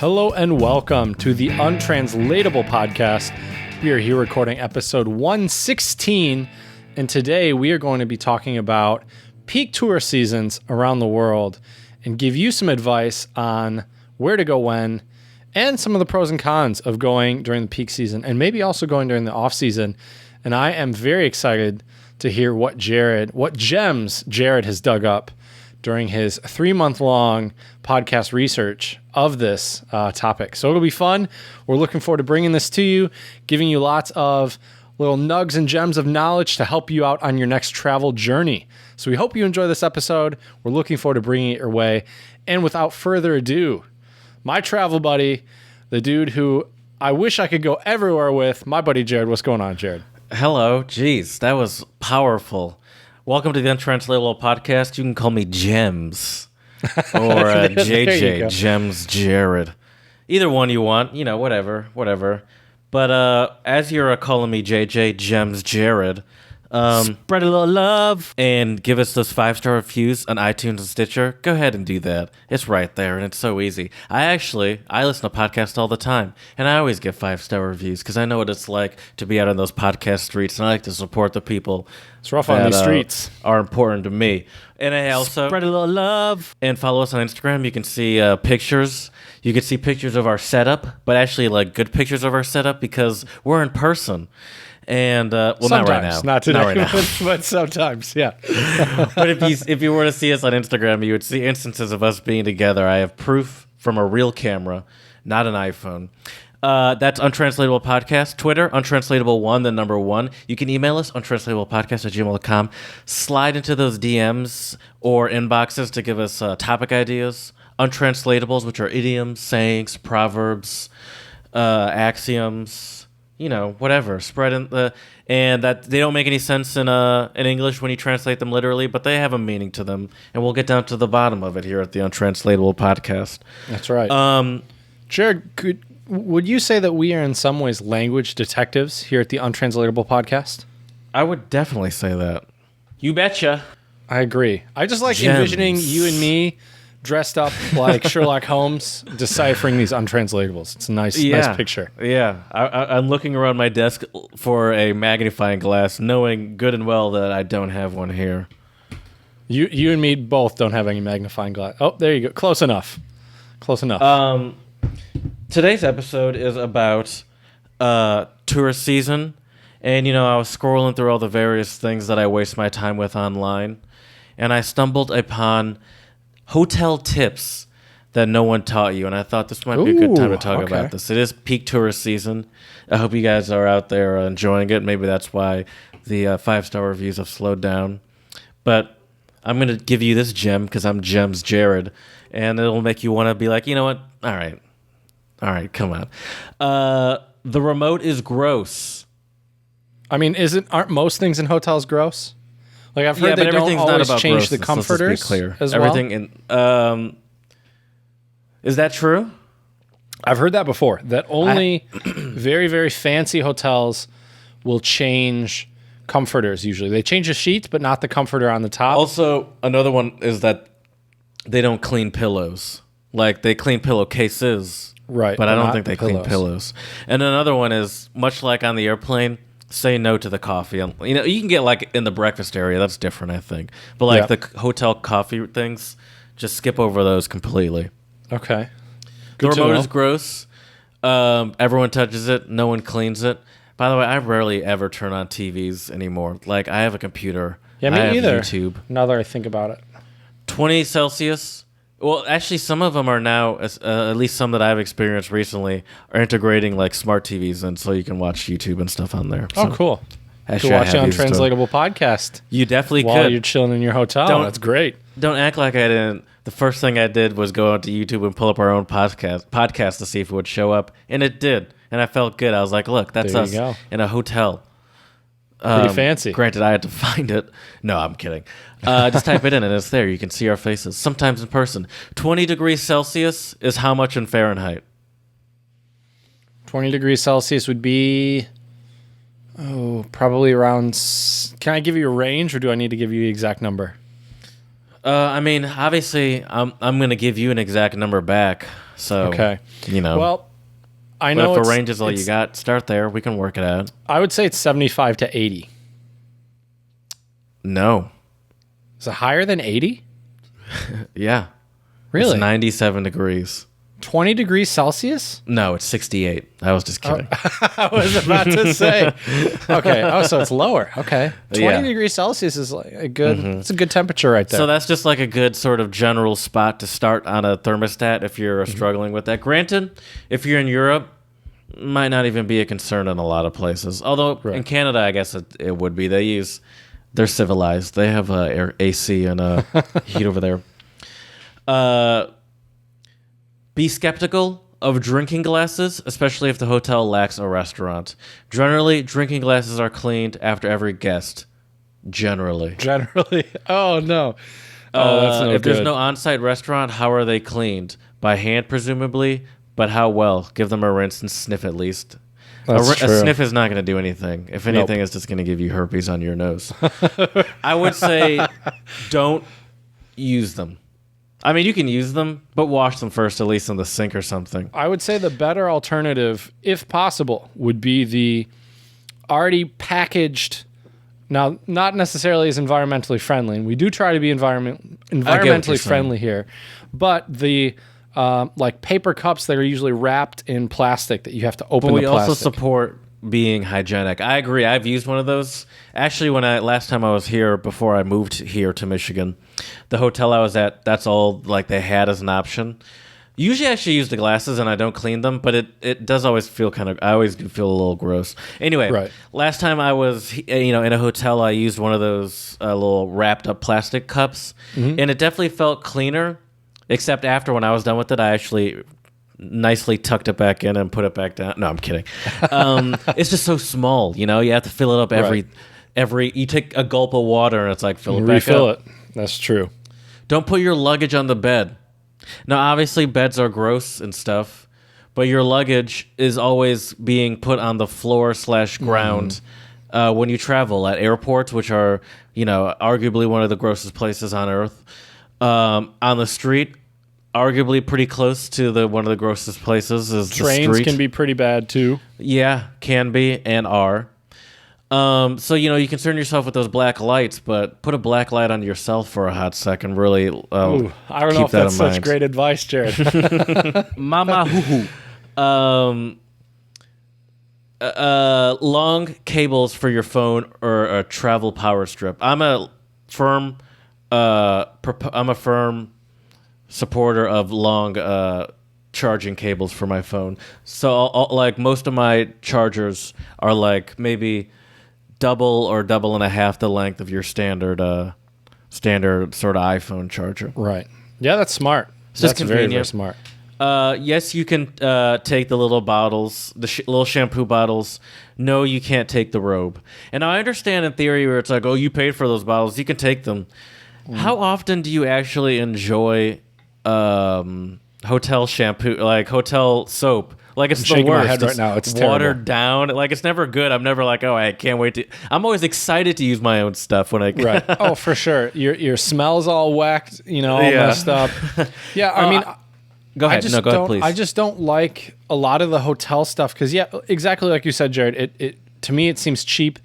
Hello and welcome to the Untranslatable Podcast. We are here recording episode 116, and today we are going to be talking about peak tourist seasons around the world and give you some advice on where to go when and some of the pros and cons of going during the peak season and maybe also going during the off season. And I am very excited to hear what gems Jared has dug up during his 3-month-long podcast research of this topic. So it'll be fun. We're looking forward to bringing this to you, giving you lots of little nugs and gems of knowledge to help you out on your next travel journey. So we hope you enjoy this episode. We're looking forward to bringing it your way. And without further ado, my travel buddy, the dude who I wish I could go everywhere with, my buddy Jared. What's going on, Jared? Hello. Jeez, that was powerful. Welcome to the Untranslatable Podcast. You can call me Gems or JJ, Gems Jared. Either one you want, whatever. But as you're calling me JJ, Gems Jared, spread a little love and give us those 5-star reviews on iTunes and Stitcher. Go ahead and do that. It's right there, and it's so easy. I listen to podcasts all the time, and I always give 5-star reviews because I know what it's like to be out on those podcast streets, and I like to support the people. It's rough on these streets. Are important to me. And I also spread a little love and follow us on Instagram. You can see pictures. You can see pictures of our setup, but actually like good pictures of our setup because we're in person. And sometimes, not right now, not today, not right now. but sometimes, yeah. But if you were to see us on Instagram, you would see instances of us being together. I have proof from a real camera, not an iPhone. That's Untranslatable Podcast. Twitter, Untranslatable1, the number 1. You can email us, untranslatablepodcast@gmail.com. Slide into those DMs or inboxes to give us topic ideas. Untranslatables, which are idioms, sayings, proverbs, axioms, whatever. Spread in and that they don't make any sense in English when you translate them literally, but they have a meaning to them, and we'll get down to the bottom of it here at the Untranslatable Podcast. That's right. Jared, would you say that we are in some ways language detectives here at the Untranslatable Podcast? I would definitely say that. You betcha. I agree. I just like envisioning you and me dressed up like Sherlock Holmes, deciphering these untranslatables. It's a nice picture. Yeah. I'm looking around my desk for a magnifying glass, knowing good and well that I don't have one here. You and me both don't have any magnifying glass. Oh, there you go. Close enough. Today's episode is about tourist season. And, I was scrolling through all the various things that I waste my time with online. And I stumbled upon hotel tips that no one taught you, and I thought this might be a good time to talk about this. It is peak tourist season. I hope you guys are out there enjoying it. Maybe that's why the 5-star reviews have slowed down. But I'm going to give you this gem because I'm Gems Jared, and it'll make you want to be like, you know what? All right, come on. The remote is gross. I mean, aren't most things in hotels gross? Like I've heard they don't always change the comforters. Let's be clear. As everything well. Is that true? I've heard that before. That only very, very fancy hotels will change comforters. Usually, they change the sheets, but not the comforter on the top. Also, another one is that they don't clean pillows. Like they clean pillowcases, right? But I don't think they clean pillows. And another one is much like on the airplane. Say no to the coffee. You can get like in the breakfast area. That's different, I think. But like the hotel coffee things, just skip over those completely. Okay. The remote is gross. Everyone touches it. No one cleans it. By the way, I rarely ever turn on TVs anymore. Like I have a computer. Yeah, me either. YouTube. Now that I think about it. 20 Celsius. Well, actually, some of them are now, at least some that I've experienced recently, are integrating like smart TVs, and so you can watch YouTube and stuff on there. So, cool. You can watch the Untranslatable Podcast. You definitely while could. You're chilling in your hotel. That's great. Don't act like I didn't. The first thing I did was go onto YouTube and pull up our own podcast to see if it would show up, and it did. And I felt good. I was like, look, that's us in a hotel. Pretty fancy. Granted, I had to find it. No, I'm kidding. Just type it in and it's there. You can see our faces, sometimes in person. 20 degrees Celsius is how much in Fahrenheit? 20 degrees Celsius would be, probably around... Can I give you a range, or do I need to give you the exact number? I mean, obviously, I'm going to give you an exact number back. So, Okay. Well, I but know if a range is all you got, start there. We can work it out. I would say it's 75 to 80. No. Is it higher than 80? Yeah. Really? It's 97 degrees. 20 degrees Celsius? No, it's 68. I was just kidding. I was about to say. Okay. Oh, so it's lower. Okay. 20 Yeah. degrees Celsius is like a good. It's a good temperature right there. So that's just like a good sort of general spot to start on a thermostat if you're struggling with that. Granted, if you're in Europe, might not even be a concern in a lot of places. Although in Canada, I guess it would be. They're civilized. They have AC and heat over there. Be skeptical of drinking glasses, especially if the hotel lacks a restaurant. Generally, drinking glasses are cleaned after every guest. Generally. Oh no. Oh, that's no if good. there's no on-site restaurant, how are they cleaned? By hand, presumably. But how well? Give them a rinse and sniff at least. That's true. A sniff is not going to do anything. If anything, it's just going to give you herpes on your nose. I would say don't use them. I mean, you can use them, but wash them first, at least in the sink or something. I would say the better alternative, if possible, would be the already packaged. Now, not necessarily as environmentally friendly, and we do try to be environmentally friendly here, but the like paper cups that are usually wrapped in plastic that you have to open the plastic. But we also support being hygienic. I agree. I've used one of those. Actually, last time I was here, before I moved here to Michigan, the hotel I was at, that's all like they had as an option. Usually I actually use the glasses and I don't clean them, but it does always feel I always do feel a little gross. Anyway, last time I was in a hotel, I used one of those little wrapped up plastic cups, and it definitely felt cleaner, except after when I was done with it, I actually nicely tucked it back in and put it back down. No, I'm kidding. It's just so small, you have to fill it up every you take a gulp of water and it's like fill it back up. Refill it. That's true. Don't put your luggage on the bed. Now, obviously, beds are gross and stuff, but your luggage is always being put on the floor/ground when you travel at airports, which are, arguably one of the grossest places on earth. On the street, arguably pretty close to one of the grossest places is the street. Trains can be pretty bad too. Yeah, can be and are. So, you concern yourself with those black lights, but put a black light on yourself for a hot second. Really, I don't know if that's such great advice, Jared. Mama hoo hoo. Long cables for your phone or a travel power strip. I'm a firm supporter of long charging cables for my phone. So, like most of my chargers are like maybe double or double and a half the length of your standard sort of iPhone charger. Right. Yeah, that's smart. That's very, very smart. Yes, you can take the little bottles, the little shampoo bottles. No, you can't take the robe. And I understand in theory where it's like, oh, you paid for those bottles, you can take them. How often do you actually enjoy hotel shampoo, like hotel soap? Like it's the worst. My head right now. It's watered terrible. down. Like it's never good. I'm never like, oh, I can't wait to. I'm always excited to use my own stuff when I. Right. Oh, for sure. Your smell's all whacked. All messed up. Yeah. I mean, go ahead. Go ahead, please. I just don't like a lot of the hotel stuff because exactly like you said, Jared. It to me it seems cheap.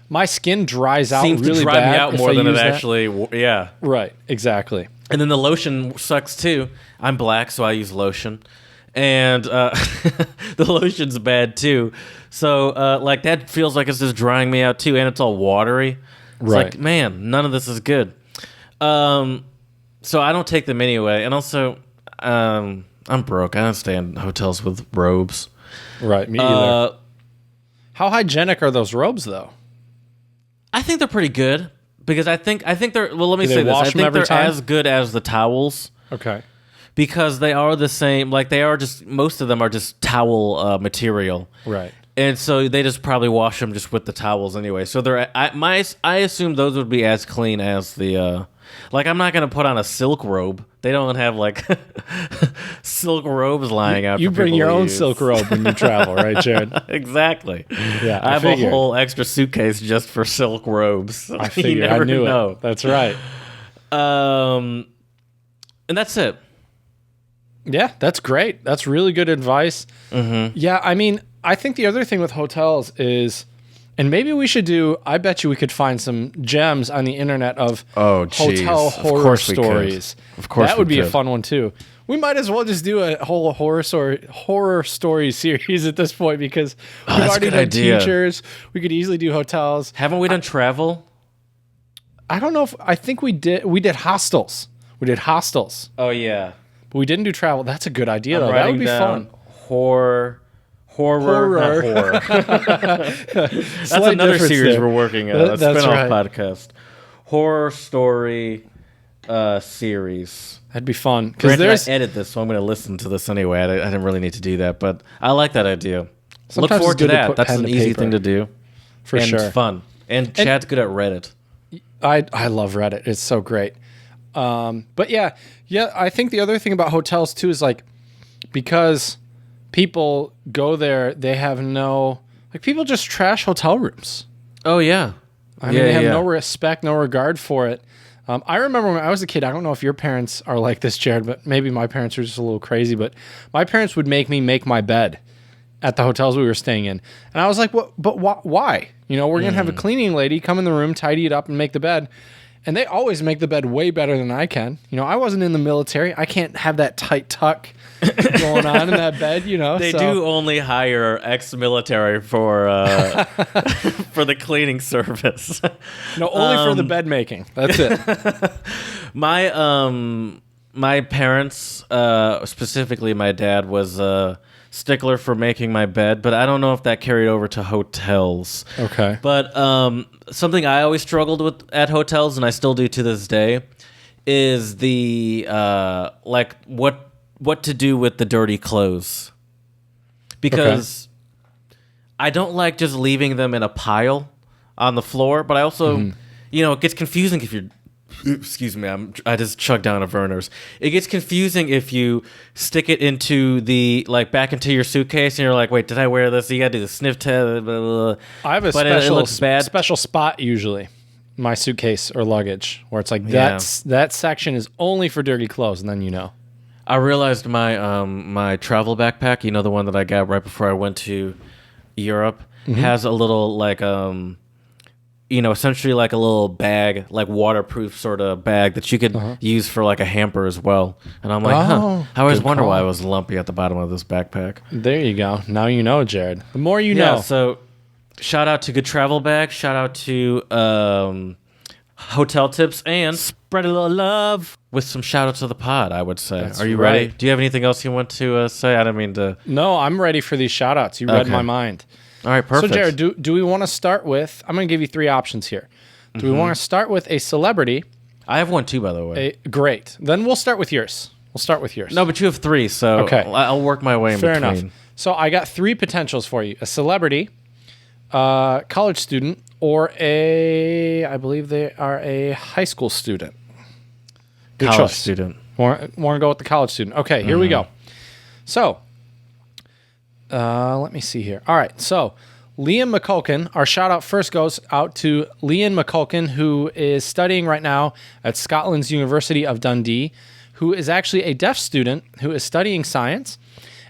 My skin dries out Seems really to dry bad me out more than it that. actually. Yeah. Right. Exactly. And then the lotion sucks too. I'm black, so I use lotion. And the lotion's bad too. So like that feels like it's just drying me out too, and it's all watery. It's like, man, none of this is good. So I don't take them anyway. And also, I'm broke. I don't stay in hotels with robes. Right, me either. How hygienic are those robes though? I think they're pretty good because I think they're. Well, let me say this. I think they're as good as the towels. Okay. Because they are the same, like they are just, most of them are just towel material. Right. And so they just probably wash them just with the towels anyway. So I assume those would be as clean as the, like I'm not going to put on a silk robe. They don't have like silk robes lying out. You bring your own silk robe when you travel, right, Jared? Exactly. Yeah, I have a whole extra suitcase just for silk robes. I figured. I knew it. That's right. And that's it. Yeah, that's great. That's really good advice. Mm-hmm. Yeah, I mean, I think the other thing with hotels is, and maybe we should do, I bet you we could find some gems on the internet of hotel horror stories. Of course that would we be a could. fun one too. We might as well just do a whole horror story series at this point because we've that's a already good done idea. teachers. We could easily do hotels. Haven't we done travel? I don't know if, I think we did hostels. We did hostels, Oh, yeah. but we didn't do travel. That's a good idea I'm though. That would writing be down fun. Horror. Not horror. That's Slight another difference series there. we're working on. A That's spin-off right. podcast. Horror story series. That'd be fun because Granted, there's I edit this, so I'm going to listen to this anyway. I didn't really need to do that, but I like that idea. Sometimes Look forward it's good to to that. put That's pen an to easy paper. thing to do. for and sure. it's fun. And Chad's good at Reddit. I love Reddit. It's so great. But yeah, I think the other thing about hotels too is like because people go there, they have people just trash hotel rooms. Oh, yeah. I mean, they have no respect, no regard for it. I remember when I was a kid, I don't know if your parents are like this, Jared, but maybe my parents are just a little crazy, but my parents would make me make my bed at the hotels we were staying in. And I was like, what? But why? We're going to have a cleaning lady come in the room, tidy it up, and make the bed. And they always make the bed way better than I can. I wasn't in the military. I can't have that tight tuck going on in that bed, They do only hire ex-military for for the cleaning service. No, only for the bed making. That's it. My parents, specifically my dad, was a stickler for making my bed, but I don't know if that carried over to hotels. Okay. But something I always struggled with at hotels, and I still do to this day, is the what to do with the dirty clothes. Because I don't like just leaving them in a pile on the floor, but I also, it gets confusing if you're. Excuse me, I just chugged down a Werner's. It gets confusing if you stick it into back into your suitcase and you're like, wait, did I wear this? You gotta do the sniff test. Blah, blah, blah. I have a it looks bad. special spot usually, my suitcase or luggage, where it's like that section is only for dirty clothes, and then I realized my my travel backpack, the one that I got right before I went to Europe, has a little essentially like a little bag, like waterproof sort of bag that you could use for like a hamper as well. And I'm like, I always wonder why I was lumpy at the bottom of this backpack. There you go. Now you know, Jared. The more you Yeah, know. so shout out to Good Travel Bag. Shout out to Hotel Tips and spread a little love with some shout outs to the pod, I would say. That's Are you ready? right. Do you have anything else you want to say? I don't mean to. No, I'm ready for these shout outs. You read my mind. All right, perfect. So, Jared, do we want to start with, I'm going to give you three options here. Do we want to start with a celebrity? I have one too, by the way. Great. Then we'll start with yours. No, but you have three, so Okay. I'll work my way in Fair between. enough. So I got three potentials for you. A celebrity, college student, or I believe they are a high school student. Your College choice. student. Want to go with the college student. Okay, here we go. So, let me see here. All right, so Liam McCulkin, our shout out first goes out to Liam McCulkin, who is studying right now at Scotland's University of Dundee, who is actually a deaf student who is studying science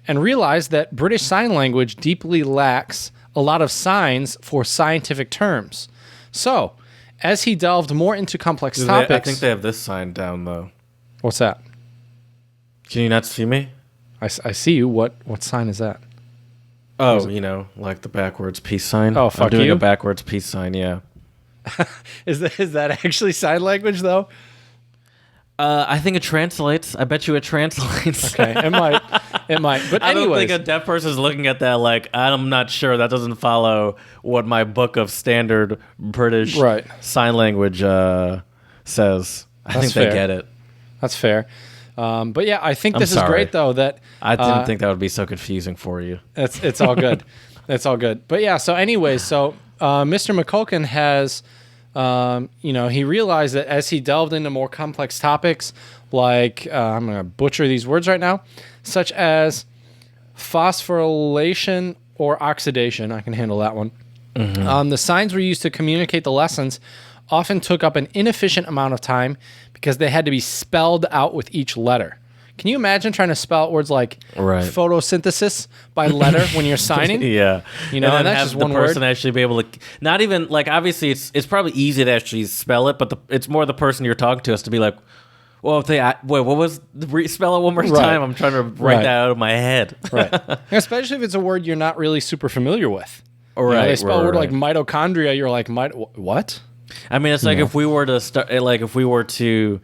and realized that British Sign Language deeply lacks a lot of signs for scientific terms. So, as he delved more into complex topics... I think they have this sign down, though. What's that? Can you not see me? I see you. What sign is that? Oh, like the backwards peace sign. Oh, fuck I'm doing you. a backwards peace sign, yeah. Is that actually sign language, though? I think it translates. I bet you it translates. Okay, it might. But I don't anyways, think a deaf person's looking at that like, I'm not sure. That doesn't follow what my book of standard British sign language says. I think fair. they get it. That's fair. But yeah, I think this is sorry. great, though, that... I didn't think that would be so confusing for you. It's all good. It's all good. But yeah, so anyways, Mr. McCulkin has... he realized that as he delved into more complex topics, like I'm going to butcher these words right now, such as phosphorylation or oxidation, I can handle that one. The signs were used to communicate the lessons often took up an inefficient amount of time because they had to be spelled out with each letter. Can you imagine trying to spell out words like photosynthesis by letter when you're signing? Yeah. You know, and that's have just the one person word. actually be able to, not even, like, obviously it's probably easy to actually spell it, but it's more the person you're talking to has to be like, well, if they, wait, what was, spell it one more time? I'm trying to write that out of my head. Right. Especially if it's a word you're not really super familiar with. Right. You know, they spell a word like mitochondria, you're like, what? I mean, it's like if we were to start, like if we were to,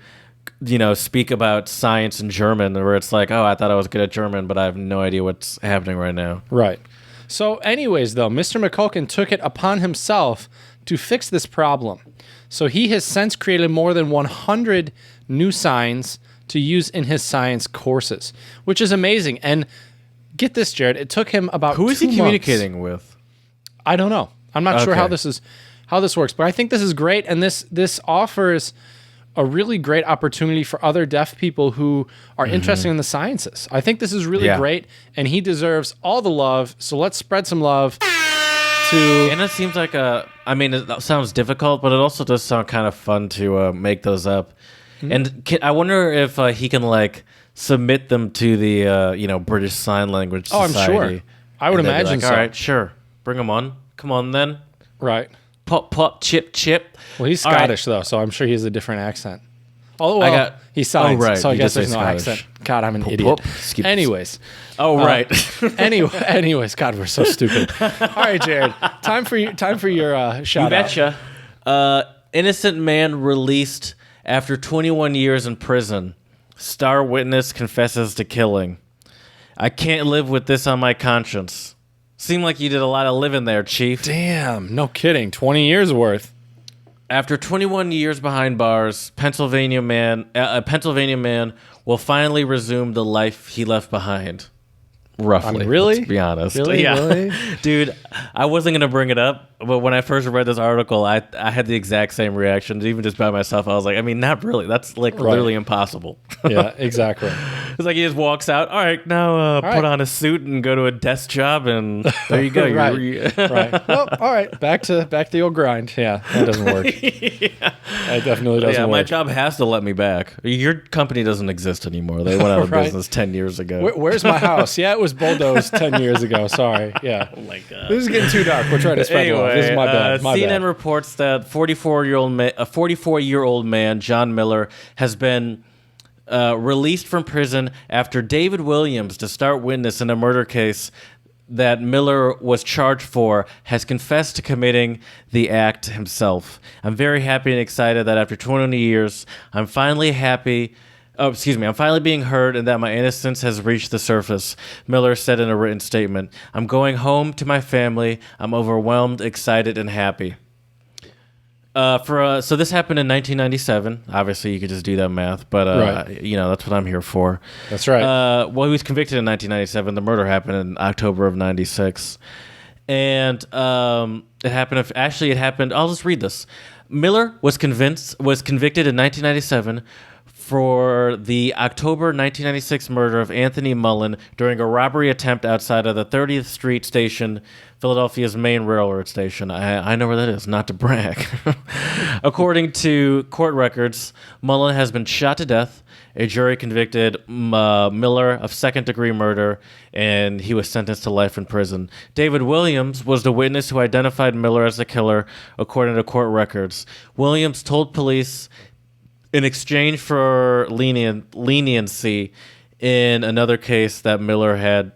you know, speak about science in German, where it's like, oh, I thought I was good at German, but I have no idea what's happening right now. Right. So anyways, though, Mr. McCulkin took it upon himself to fix this problem. So he has since created more than 100 new signs to use in his science courses, which is amazing. And get this, Jared, it took him about 2 months. Who is he communicating with? I don't know. I'm not sure how this works, but I think this is great, and this offers a really great opportunity for other deaf people who are interested in the sciences. I think this is really great, and he deserves all the love. So let's spread some love to. And it seems like I mean, it sounds difficult, but it also does sound kind of fun to make those up. And I wonder if he can like submit them to the British Sign Language Society. Oh, I'm sure. I would imagine so. All right, sure. Bring them on. Come on, then. Right. Pop, pop, chip, chip. Well, he's Scottish, though, so I'm sure he has a different accent. Although, he signs, so I guess there's no accent. God, I'm an idiot. Anyways. Anyways, God, we're so stupid. All right, Jared. Time for your shout out. You betcha. Innocent man released after 21 years in prison. Star witness confesses to killing. I can't live with this on my conscience. Seemed like you did a lot of living there, Chief. Damn, no kidding. 20 years worth. After 21 years behind bars, a Pennsylvania man will finally resume the life he left behind. Roughly, I mean, really? Let's be honest. Really? Yeah. Really? Dude, I wasn't going to bring it up, but when I first read this article, I had the exact same reaction. Even just by myself, I was like, I mean, not really. That's like literally impossible. Yeah, exactly. It's like he just walks out. All right, now put on a suit and go to a desk job, and there you go. Right. Well, all right. Back to the old grind. Yeah, that doesn't work. That definitely doesn't work. My job has to let me back. Your company doesn't exist anymore. They went out of business 10 years ago. Where's my house? Yeah, it was bulldozed 10 years ago. Sorry. Yeah. Oh my God. This is getting too dark. We're trying to spread love. This is my bad. CNN reports that 44-year-old man, John Miller, has been released from prison after David Williams, to start witness in a murder case that Miller was charged for, has confessed to committing the act himself. I'm very happy and excited that after 20 years, I'm finally being heard and that my innocence has reached the surface, Miller said in a written statement. I'm going home to my family. I'm overwhelmed, excited, and happy. So this happened in 1997. Obviously, you could just do that math, but that's what I'm here for. That's right. Well, he was convicted in 1997. The murder happened in October of '96, and it happened. I'll just read this. Miller was convicted in 1997 for the October 1996 murder of Anthony Mullen during a robbery attempt outside of the 30th Street station, Philadelphia's main railroad station. I know where that is, not to brag. According to court records, Mullen has been shot to death. A jury convicted Miller of second-degree murder, and he was sentenced to life in prison. David Williams was the witness who identified Miller as the killer, according to court records. Williams told police, in exchange for leniency in another case, that Miller had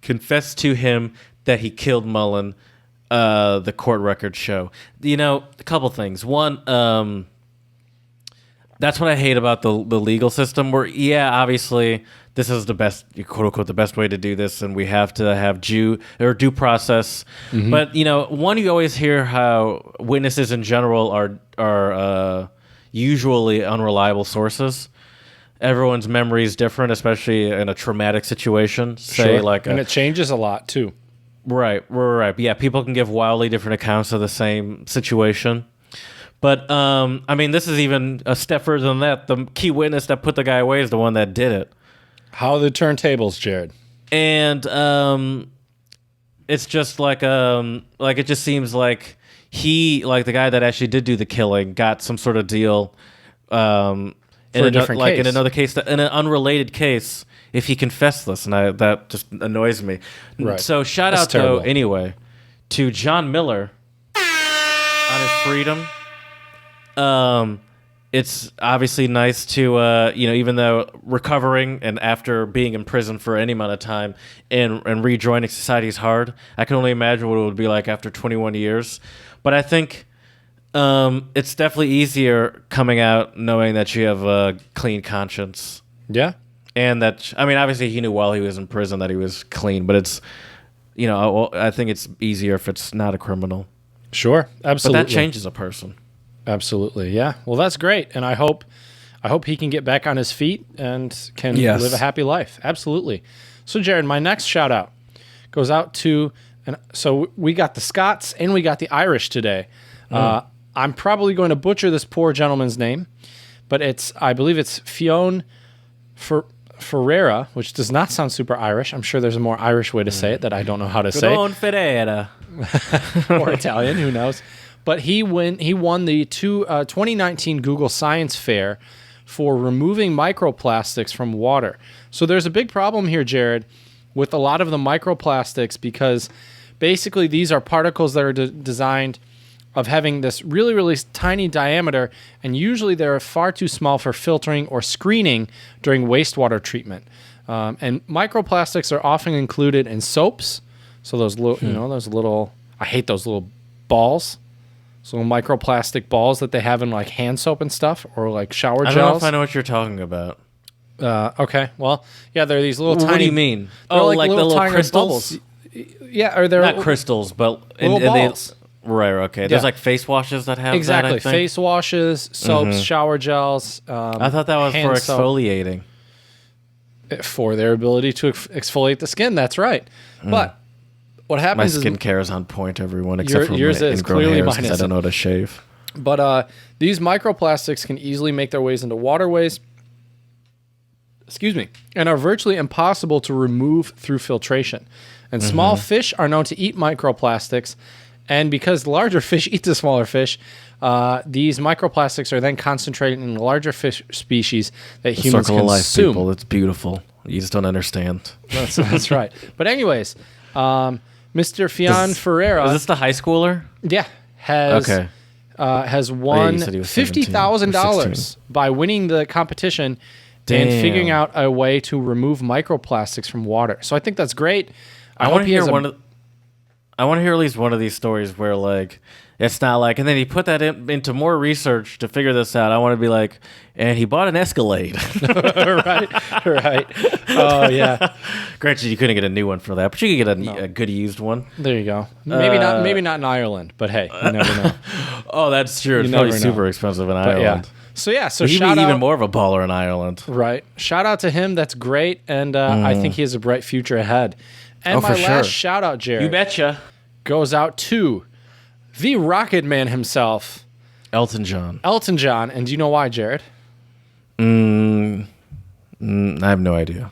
confessed to him that he killed Mullen, the court records show. A couple things. One, that's what I hate about the legal system, where, obviously, this is the best, quote-unquote, the best way to do this, and we have to have due process. Mm-hmm. But, one, you always hear how witnesses in general are usually unreliable sources. Everyone's memory is different, especially in a traumatic situation. And it changes a lot too. Right. Yeah, people can give wildly different accounts of the same situation. But this is even a step further than that. The key witness that put the guy away is the one that did it. How the turntables, Jared. And it's just like it just seems like he, like the guy that actually did do the killing, got some sort of deal in a different case. in another case, in an unrelated case, if he confessed this, and that just annoys me. Right. So shout That's out terrible. though anyway to John Miller on his freedom. It's obviously nice to, even though recovering and after being in prison for any amount of time and rejoining society is hard. I can only imagine what it would be like after 21 years. But I think it's definitely easier coming out knowing that you have a clean conscience. Yeah. And that, I mean, obviously he knew while he was in prison that he was clean, but it's, I think it's easier if it's not a criminal. Sure. Absolutely. But that changes a person. Absolutely. Yeah. Well, that's great. And I hope he can get back on his feet and can live a happy life. Absolutely. So, Jared, my next shout out goes out to, and so we got the Scots and we got the Irish today. I'm probably going to butcher this poor gentleman's name, but I believe it's Fionn Ferreira, which does not sound super Irish. I'm sure there's a more Irish way to say it that I don't know how to say. Fionn Ferreira. Or Italian, who knows? But he won the 2019 Google Science Fair for removing microplastics from water. So there's a big problem here, Jared, with a lot of the microplastics because basically these are particles that are designed of having this really, really tiny diameter, and usually they're far too small for filtering or screening during wastewater treatment. And microplastics are often included in soaps. So those little, I hate those little balls. So microplastic balls that they have in like hand soap and stuff, or like shower gels. I don't know if I know what you're talking about. Okay. Well, yeah, they're these little tiny. What do you mean? Like the little tiny crystals? Bubbles. Yeah, or they're not crystals, but little balls. Right. Okay. There's like face washes that have exactly that, I think. Face washes, soaps, shower gels. I thought that was for exfoliating. For their ability to exfoliate the skin. That's right. But what happens my skincare is on point, everyone, except for yours is clearly mine. I don't know how to shave. But these microplastics can easily make their ways into waterways. And are virtually impossible to remove through filtration. And small fish are known to eat microplastics. And because larger fish eat the smaller fish, these microplastics are then concentrated in larger fish species that humans Circle consume. Of life, people. It's beautiful. You just don't understand. That's right. But anyways, Mr. Fionn Ferreira. Is this the high schooler? Yeah. Has won $50,000 by winning the competition and figuring out a way to remove microplastics from water. So I think that's great. I want to hear I want to hear at least one of these stories where, like, it's not like, and then he put that into more research to figure this out. I want to be like, and he bought an Escalade. right. Oh, yeah. Granted, you couldn't get a new one for that, but you could get a good used one. There you go. Maybe not in Ireland, but hey, you never know. Oh, that's true. It's probably super expensive in Ireland. Yeah. So he'd be even more of a baller in Ireland. Right. Shout out to him. That's great. And I think he has a bright future ahead. And my last shout out, Jared. You betcha. Goes out to the Rocket Man himself, Elton John. And do you know why, Jared? I have no idea.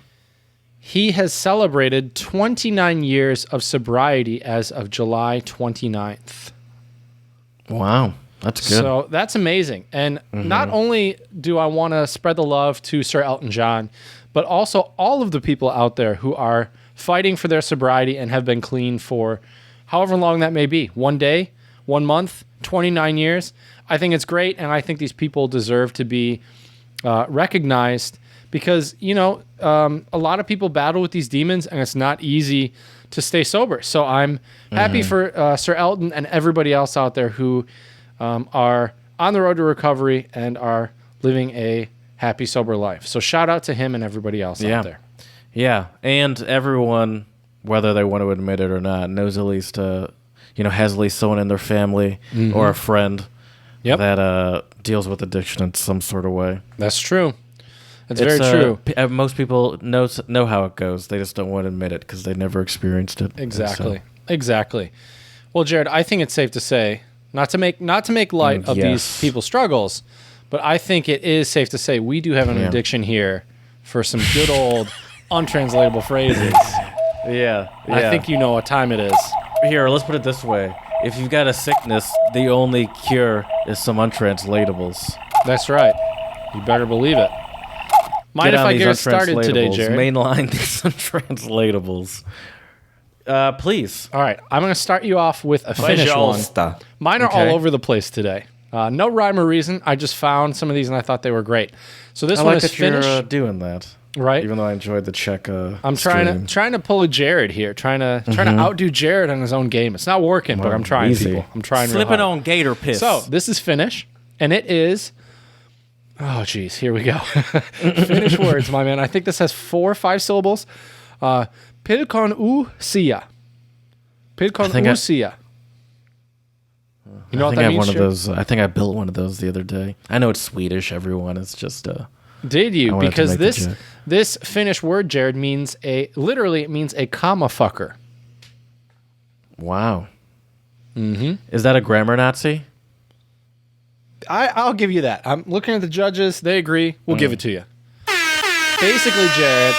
He has celebrated 29 years of sobriety as of July 29th. Wow. That's good. So that's amazing. And not only do I want to spread the love to Sir Elton John, but also all of the people out there who are fighting for their sobriety and have been clean for however long that may be. 1 day, 1 month, 29 years. I think it's great, and I think these people deserve to be recognized because, a lot of people battle with these demons, and it's not easy to stay sober. So I'm happy for Sir Elton and everybody else out there who are on the road to recovery and are living a happy, sober life. So shout out to him and everybody else out there. Yeah, and everyone, whether they want to admit it or not, knows at least, has at least someone in their family or a friend that deals with addiction in some sort of way. That's true. That's very true. Most people know how it goes. They just don't want to admit it because they never experienced it. Exactly. Well, Jared, I think it's safe to say, not to make light of these people's struggles, but I think it is safe to say we do have an addiction here for some good old untranslatable phrases. Yeah. I think you know what time it is. Here, let's put it this way. If you've got a sickness, the only cure is some untranslatables. That's right. You better believe it. Mind if I get us started today, Jared? Mainline these untranslatables. Please. All right. I'm going to start you off with a Finnish one. Mine are all over the place today. No rhyme or reason. I just found some of these and I thought they were great. So this one is Finnish. You're doing that, right? Even though I enjoyed the Czech. I'm trying to pull a Jared here, trying to outdo Jared on his own game. It's not working, but I'm trying. Easy. People, I'm trying. Slipping on gator piss. So this is Finnish, and it is. Oh geez, here we go. Finnish words, my man. I think this has 4 or 5 syllables. Pilkon uusia. Pilkon uusia. You know what that means? I think I built one of those the other day. I know it's Swedish. Everyone, it's just. Did you? Because this Finnish word, Jared, means literally it means a comma fucker. Wow. Mm-hmm. Is that a grammar Nazi? I'll give you that. I'm looking at the judges. They agree. We'll give it to you. Basically, Jared,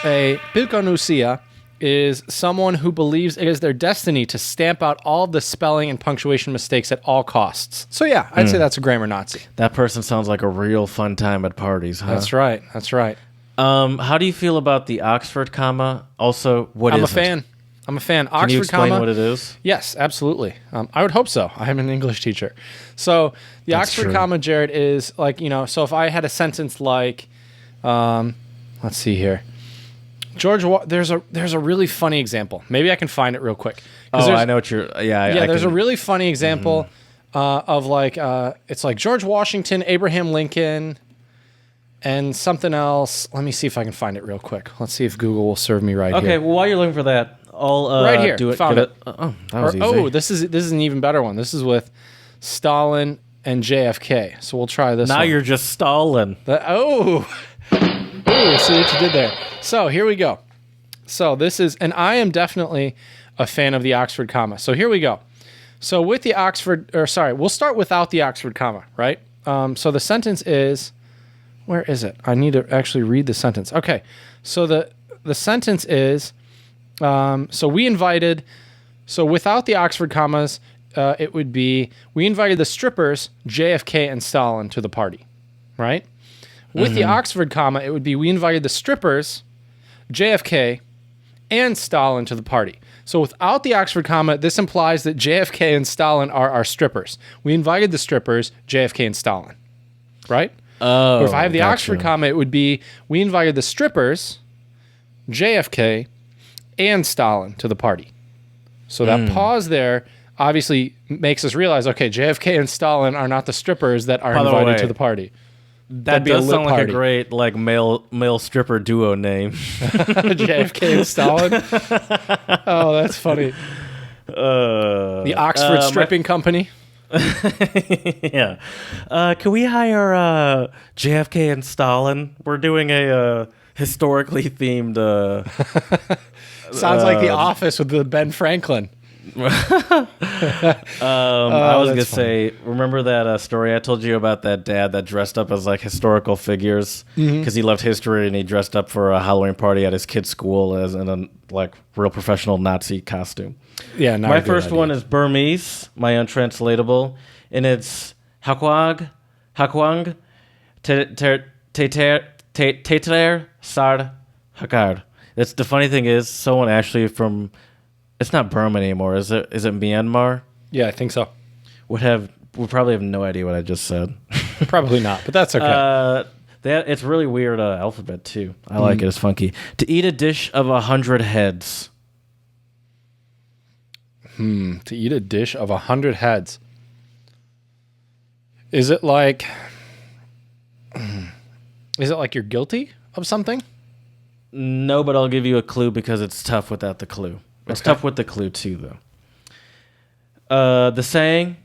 a pilkon uusia is someone who believes it is their destiny to stamp out all the spelling and punctuation mistakes at all costs. So yeah, I'd say that's a grammar Nazi. That person sounds like a real fun time at parties, huh? That's right. That's right. How do you feel about the Oxford comma? Also, what is it? I'm a fan. Can you explain what it is? Yes, absolutely. I would hope so. I am an English teacher. So the Oxford comma, Jared, is like, so if I had a sentence like, let's see here. There's a really funny example. Maybe I can find it real quick. I know what you're. Yeah. There's a really funny example of like it's like George Washington, Abraham Lincoln, and something else. Let me see if I can find it real quick. Let's see if Google will serve me right here. Okay. Well, while you're looking for that, I'll right here. Do it. Found it. Oh, that was easy. This is an even better one. This is with Stalin and JFK. So we'll try this. Now one. you're just Stalin. See what you did there. So here we go. So this is, and I am definitely a fan of the Oxford comma. So here we go. So with the we'll start without the Oxford comma, right? So the sentence is, where is it? I need to actually read the sentence. Okay. So the sentence is, so without the Oxford commas, it would be, we invited the strippers, JFK and Stalin to the party, right? With the Oxford comma, it would be, we invited the strippers, JFK, and Stalin to the party. So without the Oxford comma, this implies that JFK and Stalin are our strippers. We invited the strippers, JFK and Stalin, right? Oh, but if I have the Oxford comma, it would be, we invited the strippers, JFK, and Stalin to the party. So that pause there obviously makes us realize, okay, JFK and Stalin are not the strippers that are invited to the party. That does sound like a great male stripper duo name. JFK and Stalin. Oh, that's funny. The Oxford Stripping Company. Yeah. Can we hire JFK and Stalin? We're doing a historically themed. Sounds like The Office with the Ben Franklin. I was gonna say, remember that story I told you about that dad that dressed up as like historical figures because he loved history and he dressed up for a Halloween party at his kid's school as in a like real professional Nazi costume. Yeah, my first one is Burmese, my untranslatable, and it's Hakwang Teter Sar Hakar. It's the funny thing is someone actually from. It's not Burma anymore, is it? Is it Myanmar? Yeah, I think so. Would probably have no idea what I just said. Probably not, but that's okay. It's really weird alphabet too. I like it. It's funky. To eat a dish of 100 heads. To eat a dish of 100 heads. Is it like you're guilty of something? No, but I'll give you a clue because it's tough without the clue. It's tough with the clue, too, though. The saying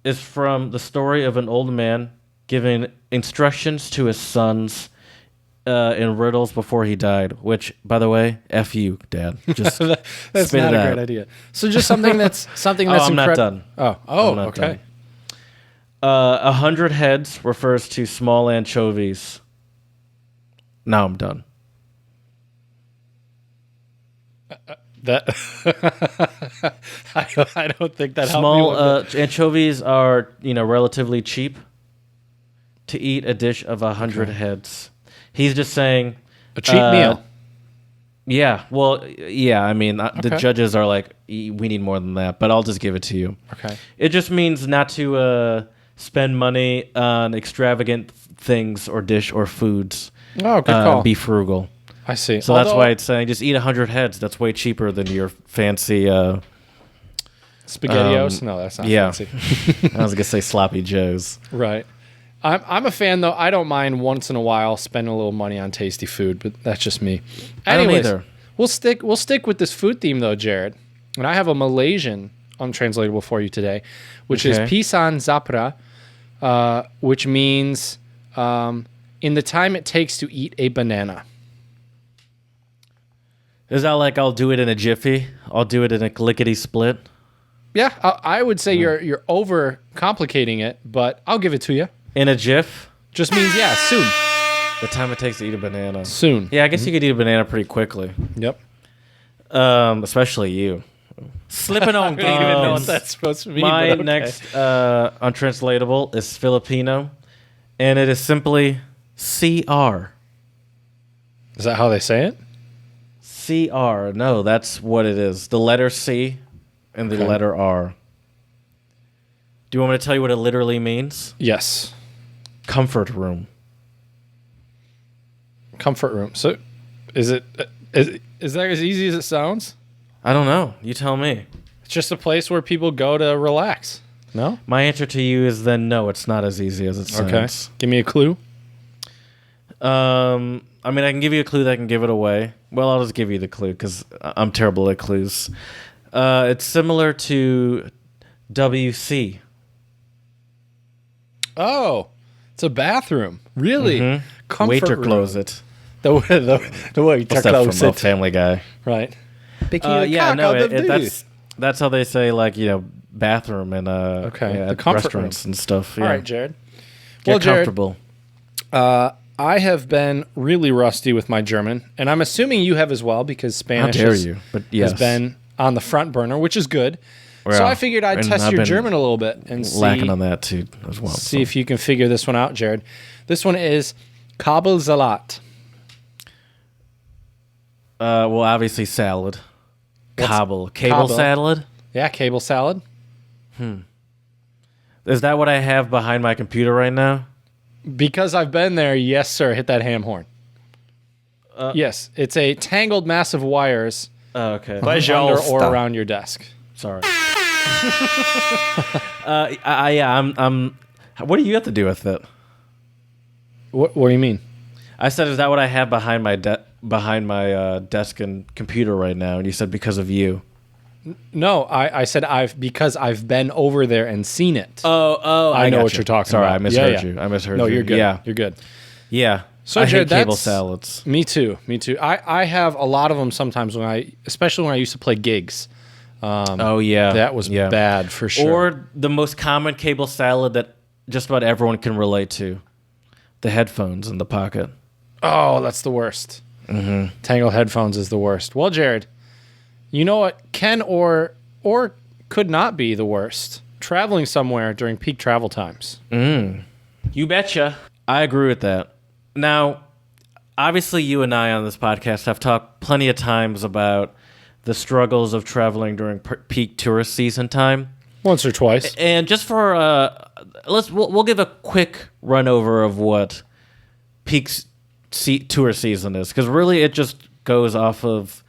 is from the story of an old man giving instructions to his sons in riddles before he died, which, by the way, F you, Dad. Just that's not a great idea. So just something that's I'm not done. Okay. Done. 100 heads refers to small anchovies. Now I'm done. That I don't think that Small helped me. anchovies are relatively cheap to eat a dish of 100 heads. He's just saying A cheap meal. Yeah, well, yeah. I mean, the Okay. judges are like, we need more than that, but I'll just give it to you. Okay. It just means not to spend money on extravagant things or dish or foods. Oh, good call. Be frugal. I see. So that's why it's saying just eat 100 heads. That's way cheaper than your fancy. SpaghettiOs? No, that's not fancy. I was gonna say sloppy joes. Right. I'm a fan though. I don't mind once in a while spending a little money on tasty food, but that's just me. I don't Anyways, either. we'll stick with this food theme though, Jared. And I have a Malaysian untranslatable for you today, which is Okay. Pisang Zapra, which means in the time it takes to eat a banana. Is that like I'll do it in a jiffy? I'll do it in a lickety split. Yeah, I would say you're over complicating it, but I'll give it to you. In a jiff? Just means soon. The time it takes to eat a banana. Soon. Yeah, I guess you could eat a banana pretty quickly. Yep. Especially you. Slipping on I don't even know what games. that's supposed to mean. My but okay. next untranslatable is Filipino, and it is simply CR. Is that how they say it? CR. No, that's what it is. The letter C and the Okay. letter R. Do you want me to tell you what it literally means? Yes. Comfort room. Comfort room. So, is that as easy as it sounds? I don't know. You tell me. It's just a place where people go to relax. No? My answer to you is then no, it's not as easy as it sounds. Okay. Give me a clue. I mean, I can give you a clue that can give it away. Well, I'll just give you the clue because I'm terrible at clues. It's similar to WC. Oh, it's a bathroom. Really? Mhm. Comfort Waiter room. closet. The way What's that from? Oh, Family Guy. Right. Yeah, no, that's how they say bathroom and Okay, the at comfort restaurants and stuff. Yeah. All right, Jared. Get Well, Jared, comfortable. I have been really rusty with my German, and I'm assuming you have as well because How Spanish dare you? But yes, has been on the front burner, which is good. So Yeah. I figured I'd And test I've your been German a little bit and lacking on that too as well. see if you can figure this one out, Jared. This one is Kabelsalat. Well, obviously salad. Cable Cable. salad. Yeah, cable salad. Is that what I have behind my computer right now? Because I've been there, yes, sir. Hit that ham horn. Yes, it's a tangled mass of wires Oh, okay. under or around your desk. Sorry. I'm. What do you have to do with it? What do you mean? I said, is that what I have behind my desk and computer right now? And you said because of you. No, I said because I've been over there and seen it. Oh, I know got what you. you're talking Sorry, about. I misheard Yeah, yeah. you. I misheard No, you. you're good. Yeah, You're good. yeah. So, I Jared, hate cable that's- salads. Me too. I have a lot of them sometimes especially when I used to play gigs. Oh yeah, That was bad for sure. Or the most common cable salad that just about everyone can relate to: the headphones in the pocket. Oh, that's the worst. Mm-hmm. Tangled headphones is the worst. Well, Jared, you know what can or could not be the worst? Traveling somewhere during peak travel times. You betcha. I agree with that. Now, obviously, you and I on this podcast have talked plenty of times about the struggles of traveling during peak tourist season time. Once or twice. And just for we'll give a quick run over of what peak tourist season is, because really it just goes off of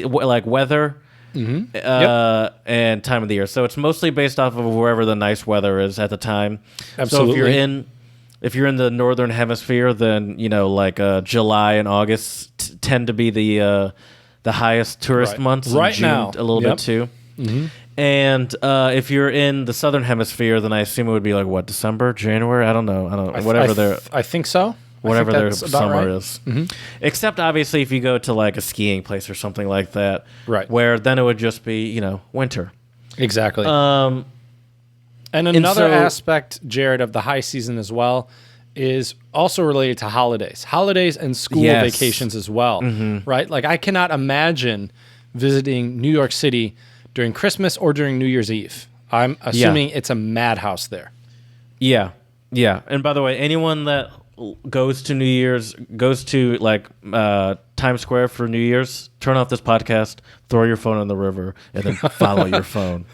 weather. And time of the year. So it's mostly based off of wherever the nice weather is at the time. Absolutely. So if you're in the northern hemisphere, then July and August tend to be the highest tourist Right. months. Right and June now. a little bit too. And if you're in the southern hemisphere, then I assume it would be December, January. I don't know. I think so. Whatever I think their that's about summer right. is. Except obviously if you go to a skiing place or something like that, Right. where then it would just be winter. Exactly. Um, and another so- aspect, Jared, of the high season as well is also related to holidays and school Yes. vacations as well, right? Like I cannot imagine visiting New York City during Christmas or during New Year's Eve. I'm assuming it's a madhouse there. Yeah. And by the way, anyone that goes to like Times Square for New Year's, turn off this podcast, throw your phone in the river, and then follow your phone.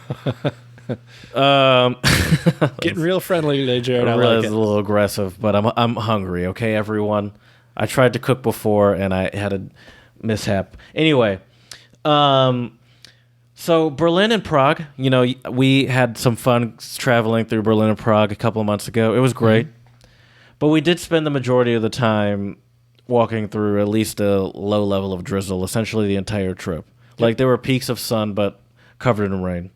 Getting real friendly today, Jared. I realize like it's it. a little aggressive, but I'm hungry. Okay, everyone. I tried to cook before and I had a mishap. Anyway, so Berlin and Prague. You know, we had some fun traveling through Berlin and Prague a couple of months ago. It was great, but we did spend the majority of the time walking through at least a low level of drizzle, essentially the entire trip. Like there were peaks of sun, but covered in rain.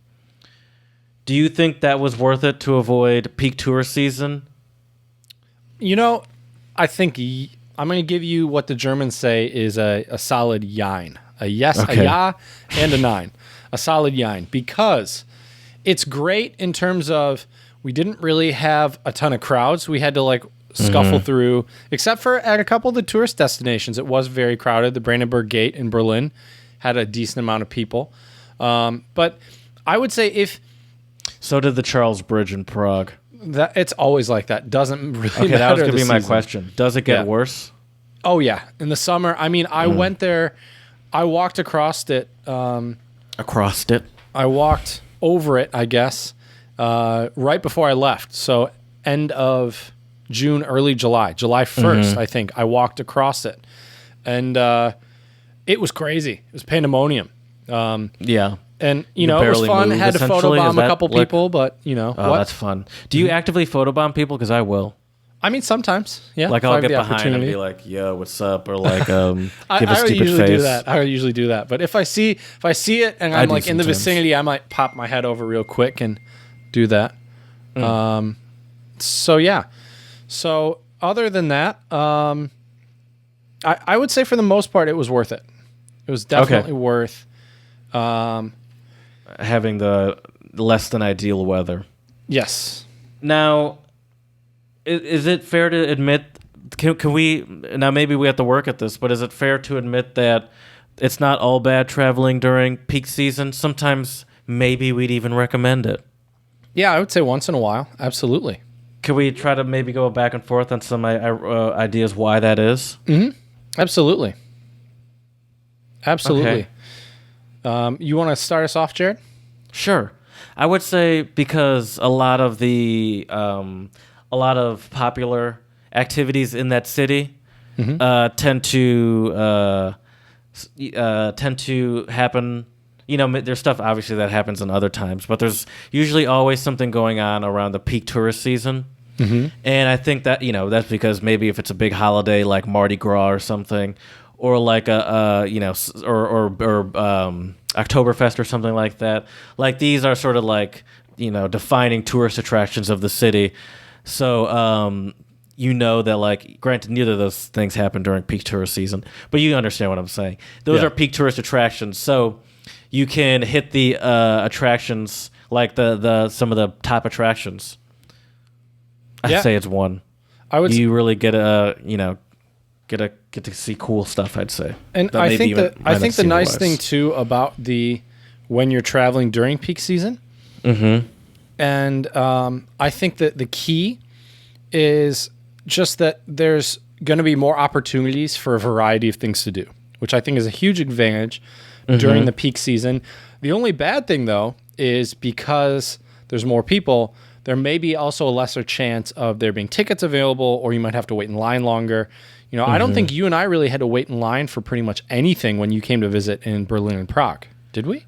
Do you think that was worth it to avoid peak tourist season? You know, I think I'm going to give you what the Germans say is a solid Jein. A yes, Okay. a ja, and a nine. A solid Jein. Because it's great in terms of we didn't really have a ton of crowds. We had to like scuffle through, except for at a couple of the tourist destinations. It was very crowded. The Brandenburg Gate in Berlin had a decent amount of people. But I would say if... So did the Charles Bridge in Prague. That it's always like that. Doesn't really matter. Okay, that was going to the be my season. question. Does it get Yeah. worse? Oh yeah, in the summer. I mean, I went there. I walked across it. Across it? I walked over it, I guess, right before I left. So end of June, early July, July 1st, I think. I walked across it, and it was crazy. It was pandemonium. Yeah. And, you know, it was barely fun. moved, Had to essentially? photobomb Is that a couple like- people, but, you know. Oh, what? that's fun. Do you actively photobomb people? Because I will. I mean, sometimes. Yeah. Like, if I I'll have get the behind and opportunity. be like, yo, what's up? Or like, give a I stupid usually face. do that. I usually do that. But if I see it and I'm do like in the sometimes. vicinity, I might pop my head over real quick and do that. So yeah. So other than that, I would say for the most part it was worth it. It was definitely worth. Having the less than ideal weather. Yes. Now, is it fair to admit? Can we now? Maybe we have to work at this, but is it fair to admit that it's not all bad traveling during peak season? Sometimes maybe we'd even recommend it. Yeah, I would say once in a while. Absolutely. Can we try to maybe go back and forth on some ideas why that is? Absolutely. Absolutely. You want to start us off, Jared? Sure. I would say because a lot of popular activities in that city tend to happen. You know, there's stuff obviously that happens in other times, but there's usually always something going on around the peak tourist season. And I think that, you know, that's because maybe if it's a big holiday like Mardi Gras or something, or like Oktoberfest or something like that. Like these are sort of like, you know, defining tourist attractions of the city. So, you know that, like, granted, neither of those things happen during peak tourist season, but you understand what I'm saying. Those are peak tourist attractions. So you can hit the attractions, like the some of the top attractions. I'd say it's one. You really get get to see cool stuff, I'd say. And I think the nice thing too about when you're traveling during peak season, and I think that the key is just that there's going to be more opportunities for a variety of things to do, which I think is a huge advantage during the peak season. The only bad thing though is because there's more people, there may be also a lesser chance of there being tickets available, or you might have to wait in line longer. You know, I don't think you and I really had to wait in line for pretty much anything when you came to visit in Berlin and Prague. Did we?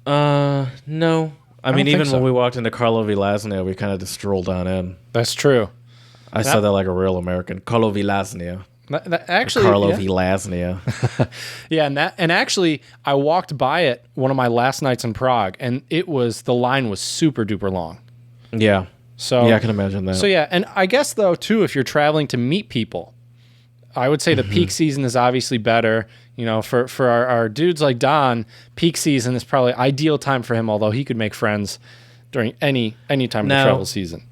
No. I mean, even think so. when we walked into Karlovy Váznia, we kind of just strolled on in. That's true. I said that like a real American. Karlovy Váznia. Actually, Karlovy Váznia. Yeah, and actually, I walked by it one of my last nights in Prague, and the line was super duper long. Yeah. So yeah, I can imagine that. So yeah, and I guess though too, if you're traveling to meet people, I would say the peak season is obviously better. You know, for our dudes like Don, peak season is probably ideal time for him. Although he could make friends during any time of the travel season.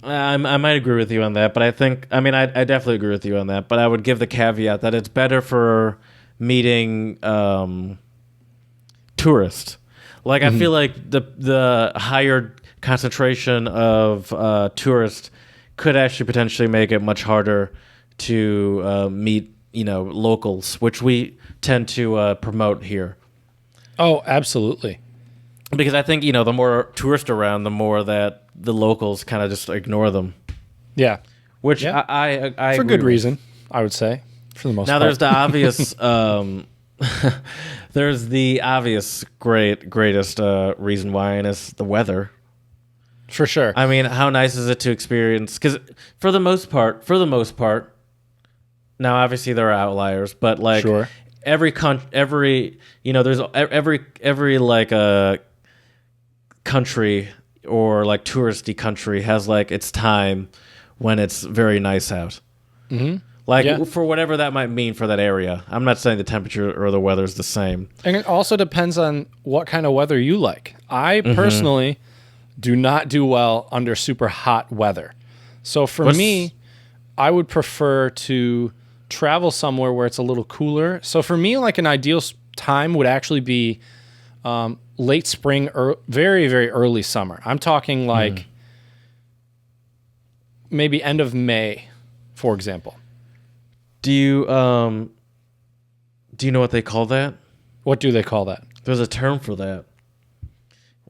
I might agree with you on that, but I definitely agree with you on that. But I would give the caveat that it's better for meeting tourists. Like I feel like the higher concentration of tourists could actually potentially make it much harder to meet, locals, which we tend to promote here. Oh, absolutely. Because I think, the more tourists around, the more that the locals kind of just ignore them. Yeah. Which Yeah. I for agree good with. reason, I would say, for the most Now part. there's the obvious there's the obvious greatest reason why, and it's the weather. For sure. I mean, how nice is it to experience? Because for the most part, now obviously there are outliers, but like Sure. there's every like country or like touristy country has like its time when it's very nice out. Mm-hmm. Like for whatever that might mean for that area. I'm not saying the temperature or the weather is the same. And it also depends on what kind of weather you like. I personally do not do well under super hot weather. So for me, I would prefer to travel somewhere where it's a little cooler. So for me, like an ideal time would actually be late spring or very, very early summer. I'm talking like maybe end of May, for example. Do you know what they call that? What do they call that? There's a term for that.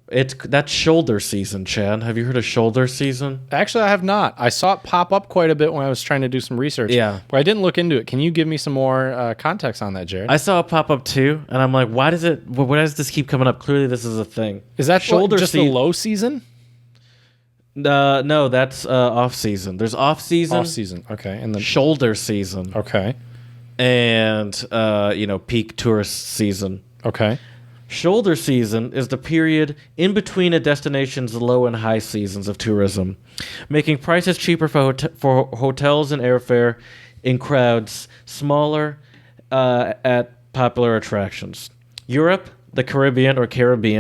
That's shoulder season, Chad. Have you heard of shoulder season? Actually, I have not. I saw it pop up quite a bit when I was trying to do some research. Yeah. But I didn't look into it. Can you give me some more context on that, Jared? I saw it pop up too, and I'm like, why does this keep coming up? Clearly, this is a thing. Is that just the low season? No, that's off season. There's off season. Off season, okay. And then shoulder season. Okay. And peak tourist season. Okay. Shoulder season is the period in between a destination's low and high seasons of tourism, making prices cheaper for hotels and airfare in crowds smaller at popular attractions. Europe, the Caribbean,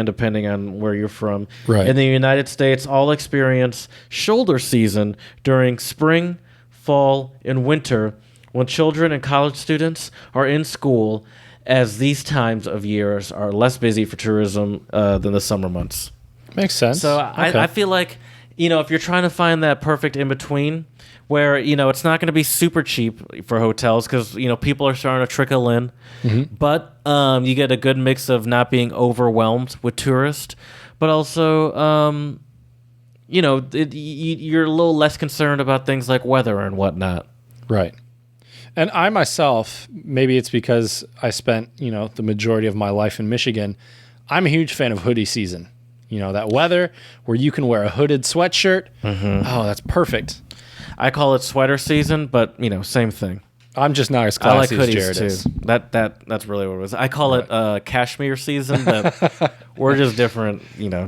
depending on where you're from, right, and the United States all experience shoulder season during spring, fall, and winter when children and college students are in school, as these times of years are less busy for tourism than the summer months. Makes sense. So I feel like, if you're trying to find that perfect in-between where, it's not going to be super cheap for hotels because, people are starting to trickle in, but you get a good mix of not being overwhelmed with tourists, but also, you're a little less concerned about things like weather and whatnot. Right. And I myself, maybe it's because I spent, the majority of my life in Michigan, I'm a huge fan of hoodie season. That weather where you can wear a hooded sweatshirt. Oh, that's perfect. I call it sweater season, but, same thing. I'm just not as classy as Jared too. is. That's really what it was. I call it cashmere season, but we're just different,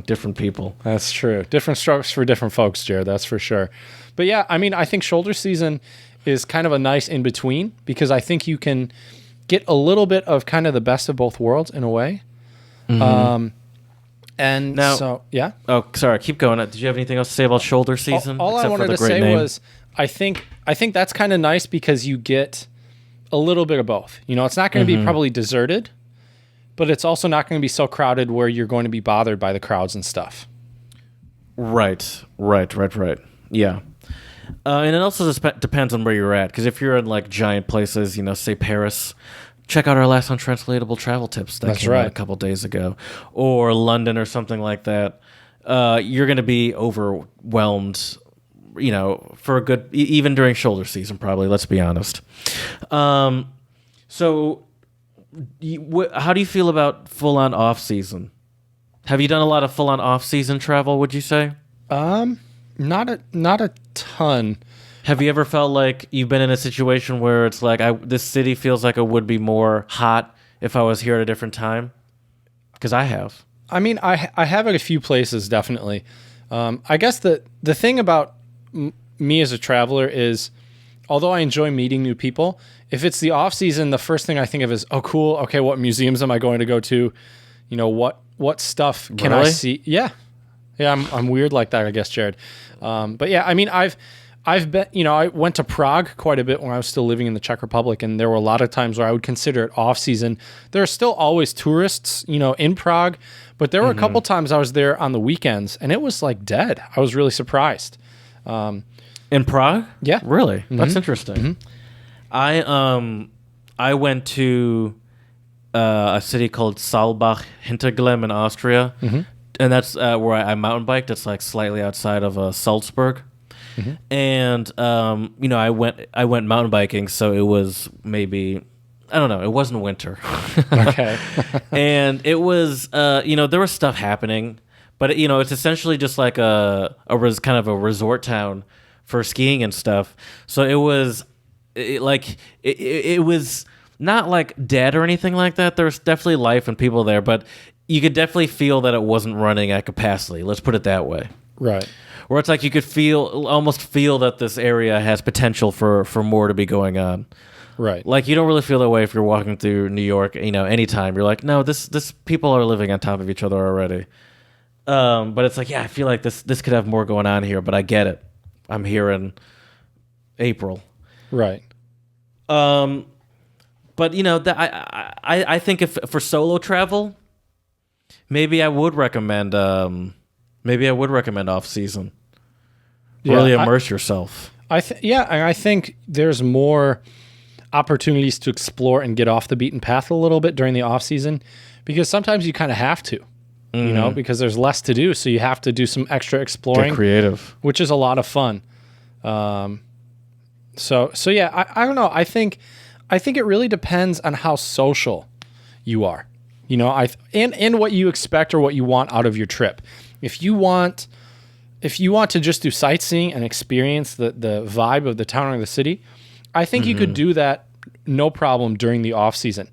different people. That's true. Different strokes for different folks, Jared, that's for sure. But yeah, I think shoulder season is kind of a nice in-between because I think you can get a little bit of kind of the best of both worlds in a way. And now, so, yeah. Oh, sorry. Keep going. Did you have anything else to say about shoulder season? All I wanted to say was I think that's kind of nice because you get a little bit of both. It's not going to be probably deserted, but it's also not going to be so crowded where you're going to be bothered by the crowds and stuff. Right. Yeah. And it also depends on where you're at, because if you're in like giant places, say Paris, check out our last Untranslatable travel tips that came out a couple days ago, or London or something like that. You're going to be overwhelmed, for a good, even during shoulder season, probably. Let's be honest. So, how do you feel about full-on off-season? Have you done a lot of full-on off-season travel? Would you say? Not a ton. Have you ever felt like you've been in a situation where it's like, this city feels like it would be more hot if I was here at a different time? Because I have. I have at a few places, definitely. I guess the thing about me as a traveler is, although I enjoy meeting new people, if it's the off season, the first thing I think of is, oh, cool. Okay, what museums am I going to go to? What stuff can I see? Yeah. Yeah, I'm weird like that, I guess, Jared. But yeah, I've been, I went to Prague quite a bit when I was still living in the Czech Republic, and there were a lot of times where I would consider it off season. There are still always tourists, in Prague, but there were a couple times I was there on the weekends, and it was like dead. I was really surprised. In Prague? Yeah. Really? That's interesting. I went to a city called Saalbach Hinterglemm in Austria, and that's where I mountain biked. It's like slightly outside of Salzburg. And I went mountain biking, so it was maybe, I don't know, it wasn't winter. Okay. And it was there was stuff happening, but it's essentially just like kind of a resort town for skiing and stuff. So it was it was not like dead or anything like that. There's definitely life and people there, but you could definitely feel that it wasn't running at capacity. Let's put it that way. Right. Where it's like you could almost feel that this area has potential for more to be going on. Right. Like you don't really feel that way if you're walking through New York, anytime. You're like, no, this people are living on top of each other already. But it's like, yeah, I feel like this could have more going on here, but I get it. I'm here in April. Right. But I think if for solo travel, maybe I would recommend off season. Really immerse yourself. I think there's more opportunities to explore and get off the beaten path a little bit during the off season, because sometimes you kind of have to, because there's less to do, so you have to do some extra exploring. Get creative, which is a lot of fun. So yeah, I don't know. I think it really depends on how social you are, and what you expect or what you want out of your trip. If you want to just do sightseeing and experience the vibe of the town or the city, I think you could do that no problem during the off season.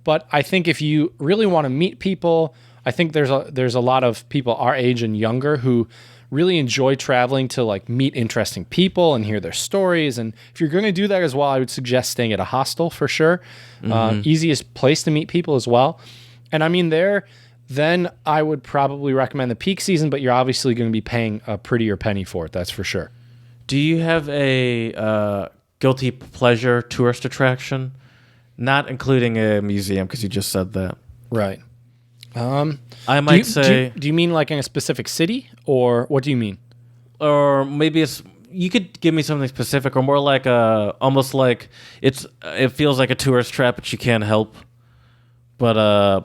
But I think if you really want to meet people, I think there's a lot of people our age and younger who really enjoy traveling to like meet interesting people and hear their stories. And if you're going to do that as well, I would suggest staying at a hostel for sure. Easiest place to meet people as well. And I mean then I would probably recommend the peak season, but you're obviously going to be paying a prettier penny for it. That's for sure. Do you have a guilty pleasure tourist attraction? Not including a museum, because you just said that. Right. I might say... Do you mean like in a specific city, or what do you mean? Or maybe you could give me something specific, or more like almost like it feels like a tourist trap, but you can't help but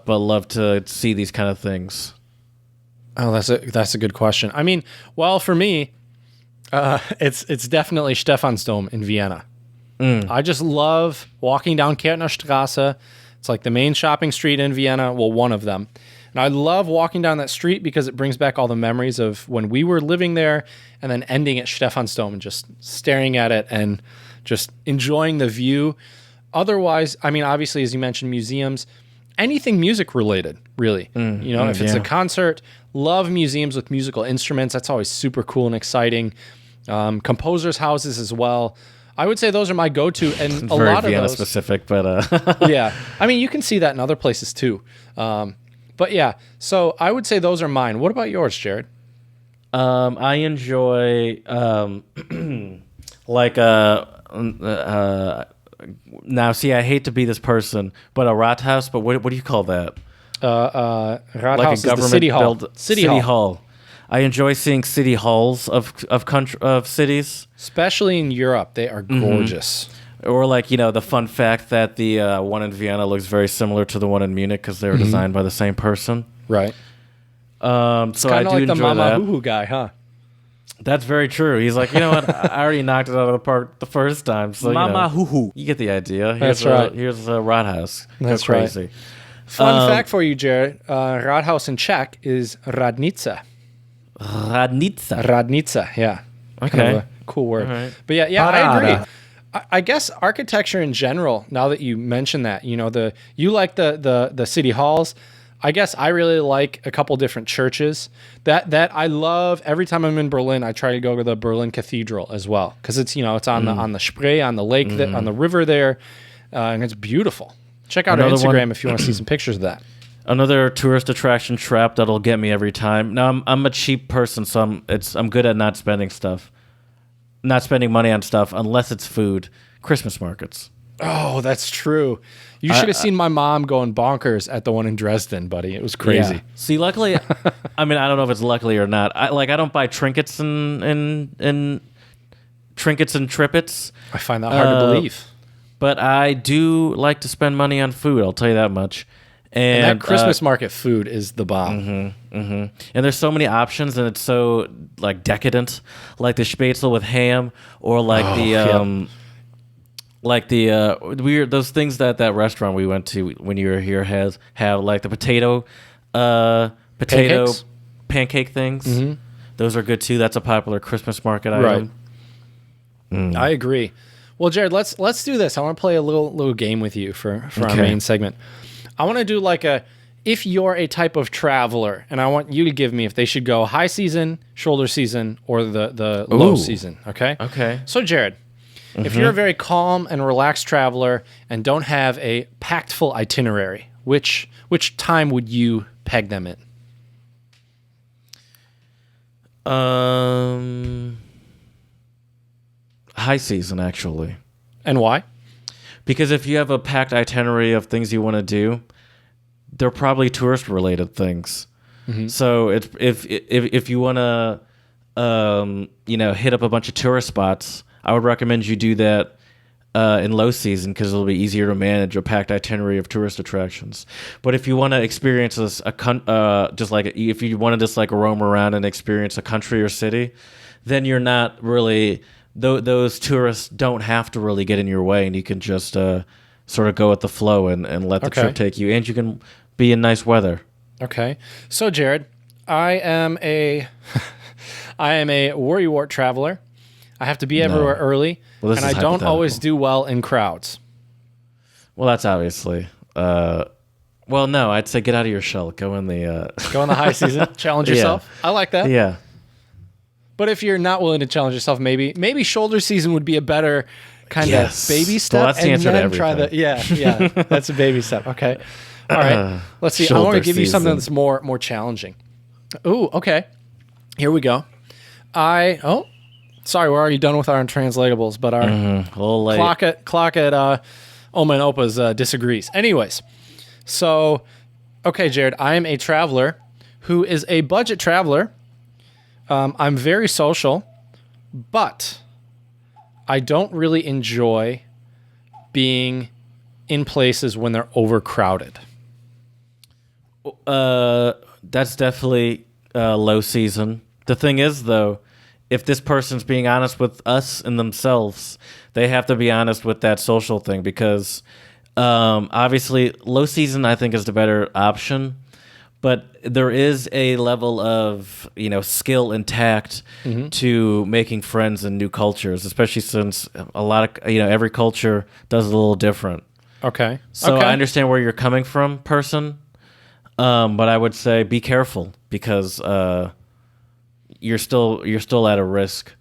love to see these kind of things. Oh, that's a good question. I mean, well, for me, it's definitely Stephansdom in Vienna. I just love walking down Kärntner Straße. It's like the main shopping street in Vienna, well, one of them. And I love walking down that street because it brings back all the memories of when we were living there, and then ending at Stephansdom and just staring at it and just enjoying the view. Otherwise, I mean, obviously, as you mentioned, museums, anything music related, really. If it's a concert, love museums with musical instruments. That's always super cool and exciting. Composers' houses as well. I would say those are my go-to, and a lot of Vienna those specific, but yeah. I mean, you can see that in other places too. But yeah, so I would say those are mine. What about yours, Jared? I enjoy now, see, I hate to be this person, but a Rathaus. But what do you call that? Rathaus like a is government the city hall. City hall. I enjoy seeing city halls of cities, especially in Europe. They are gorgeous. Or like the fun fact that the one in Vienna looks very similar to the one in Munich because they were designed by the same person. Right. So I do like the enjoy Mama that. Hoo-Hoo guy, huh? That's very true. He's like, you know what? I already knocked it out of the park the first time. So Mama Hoo-Hoo. You get the idea. That's right. Here's a Rathaus. That's crazy. Right. Fun fact for you, Jared. Rathaus in Czech is Radnica. Radnica, yeah. Okay. Kind of a cool word. Right. But yeah, I agree. I guess architecture in general, now that you mention that, you like the city halls. I guess I really like a couple different churches that I love. Every time I'm in Berlin, I try to go to the Berlin Cathedral as well, because it's it's on the Spree, on the lake, on the river there, and it's beautiful. Check out our Instagram if you want to see some pictures of that. Another tourist attraction trap that'll get me every time. Now I'm a cheap person, so I'm good at not spending stuff. not spending money on stuff unless it's food. Christmas markets. Oh, that's true. You should have seen my mom going bonkers at the one in Dresden, buddy. It was crazy. Yeah. See, luckily, I mean, I don't know if it's luckily or not. I don't buy trinkets and trinkets and trippets. I find that hard to believe. But I do like to spend money on food. I'll tell you that much. And that Christmas market food is the bomb. And there's so many options, and it's so like decadent, like the spätzle with ham, or like weird those things that restaurant we went to when you were here have like the potato Pancakes? pancake things. Those are good too. That's a popular Christmas market item. Right. I agree. Well, Jared, let's do this. I want to play a little game with you for our main segment. I want to do like if you're a type of traveler, and I want you to give me if they should go high season, shoulder season, or the low season. Okay. Okay. So, Jared, if you're a very calm and relaxed traveler and don't have a packed full itinerary, which time would you peg them in? High season, actually. And why? Because if you have a packed itinerary of things you want to do, they're probably tourist related things. So it's if you want to hit up a bunch of tourist spots, I would recommend you do that in low season because it'll be easier to manage a packed itinerary of tourist attractions. But if you want to experience if you want to just like roam around and experience a country or city, then you're not really those tourists don't have to really get in your way, and you can just sort of go with the flow and let the trip take you, and you can be in nice weather. Okay, so Jared, I am a worrywart traveler. I have to be everywhere early, and I don't always do well in crowds. Well, that's obviously. Well, no, I'd say get out of your shell. Go in the high season. Challenge yourself. I like that. Yeah. But if you're not willing to challenge yourself, maybe shoulder season would be a better kind of baby step. Well, that's the answer to everything. Try that's a baby step. Okay. All right. Let's see. I want to give you something that's more challenging. Ooh, okay. Here we go. Sorry, we're already done with our untranslatables, but our a little late. clock at Oma and Opa's disagrees. Anyways, so okay, Jared, I am a traveler who is a budget traveler. I'm very social, but I don't really enjoy being in places when they're overcrowded. That's definitely low season. The thing is, though, if this person's being honest with us and themselves, they have to be honest with that social thing because obviously low season, I think, is the better option. But there is a level of, skill and tact to making friends in new cultures, especially since a lot of, every culture does it a little different. Okay. So I understand where you're coming from, person. But I would say be careful because you're still at a risk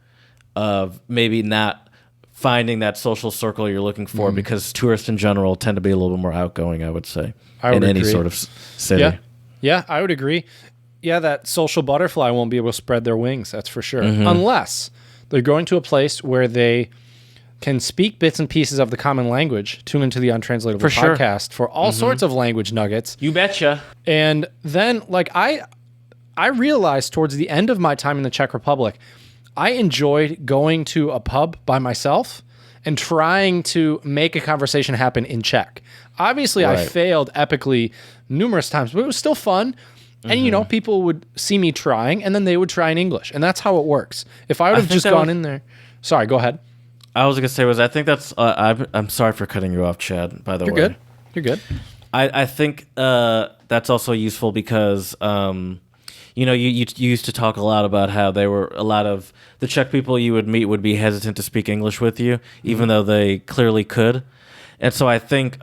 of maybe not finding that social circle you're looking for because tourists in general tend to be a little bit more outgoing, I would say, in any sort of city. Yeah, I would agree. Yeah, that social butterfly won't be able to spread their wings, that's for sure. Unless they're going to a place where they can speak bits and pieces of the common language. Tune into the Untranslatable podcast for all sorts of language nuggets. You betcha. And then, I realized towards the end of my time in the Czech Republic, I enjoyed going to a pub by myself and trying to make a conversation happen in Czech. Obviously, I failed epically numerous times, but it was still fun. And, people would see me trying, and then they would try in English. And that's how it works. If I would have just gone in there... Sorry, go ahead. I was going to say, I think that's... I'm sorry for cutting you off, Chad, by the way. You're good. I think that's also useful because... you used to talk a lot about how they were a lot of the Czech people you would meet would be hesitant to speak English with you, even though they clearly could. And so I think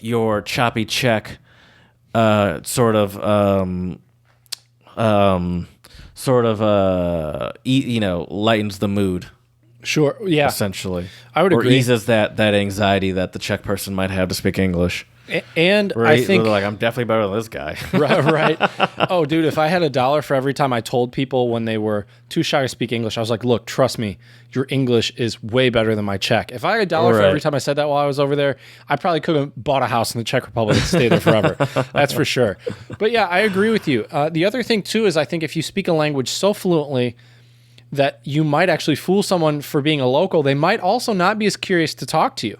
your choppy Czech lightens the mood. Sure. Yeah. Essentially, I would agree. Or eases that anxiety that the Czech person might have to speak English. And Right? I think They're like, I'm definitely better than this guy. right. Oh, dude, if I had $1 for every time I told people when they were too shy to speak English, I was like, look, trust me, your English is way better than my Czech. If I had $1 for every time I said that while I was over there, I probably could have bought a house in the Czech Republic and stayed there forever. That's for sure. But yeah, I agree with you. The other thing too is I think if you speak a language so fluently that you might actually fool someone for being a local, they might also not be as curious to talk to you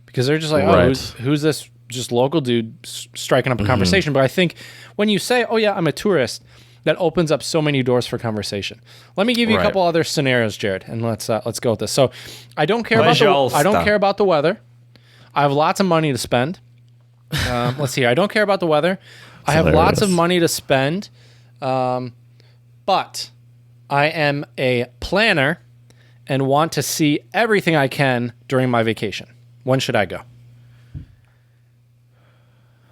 because they're just like, oh, who's this just local dude striking up a conversation? But I think when you say, oh yeah, I'm a tourist, that opens up so many doors for conversation. Let me give you a couple other scenarios, Jared, and let's go with this. So I don't care about the weather. I have lots of money to spend. Let's see here. I don't care about the weather. I have lots of money to spend, but I am a planner and want to see everything I can during my vacation. When should I go?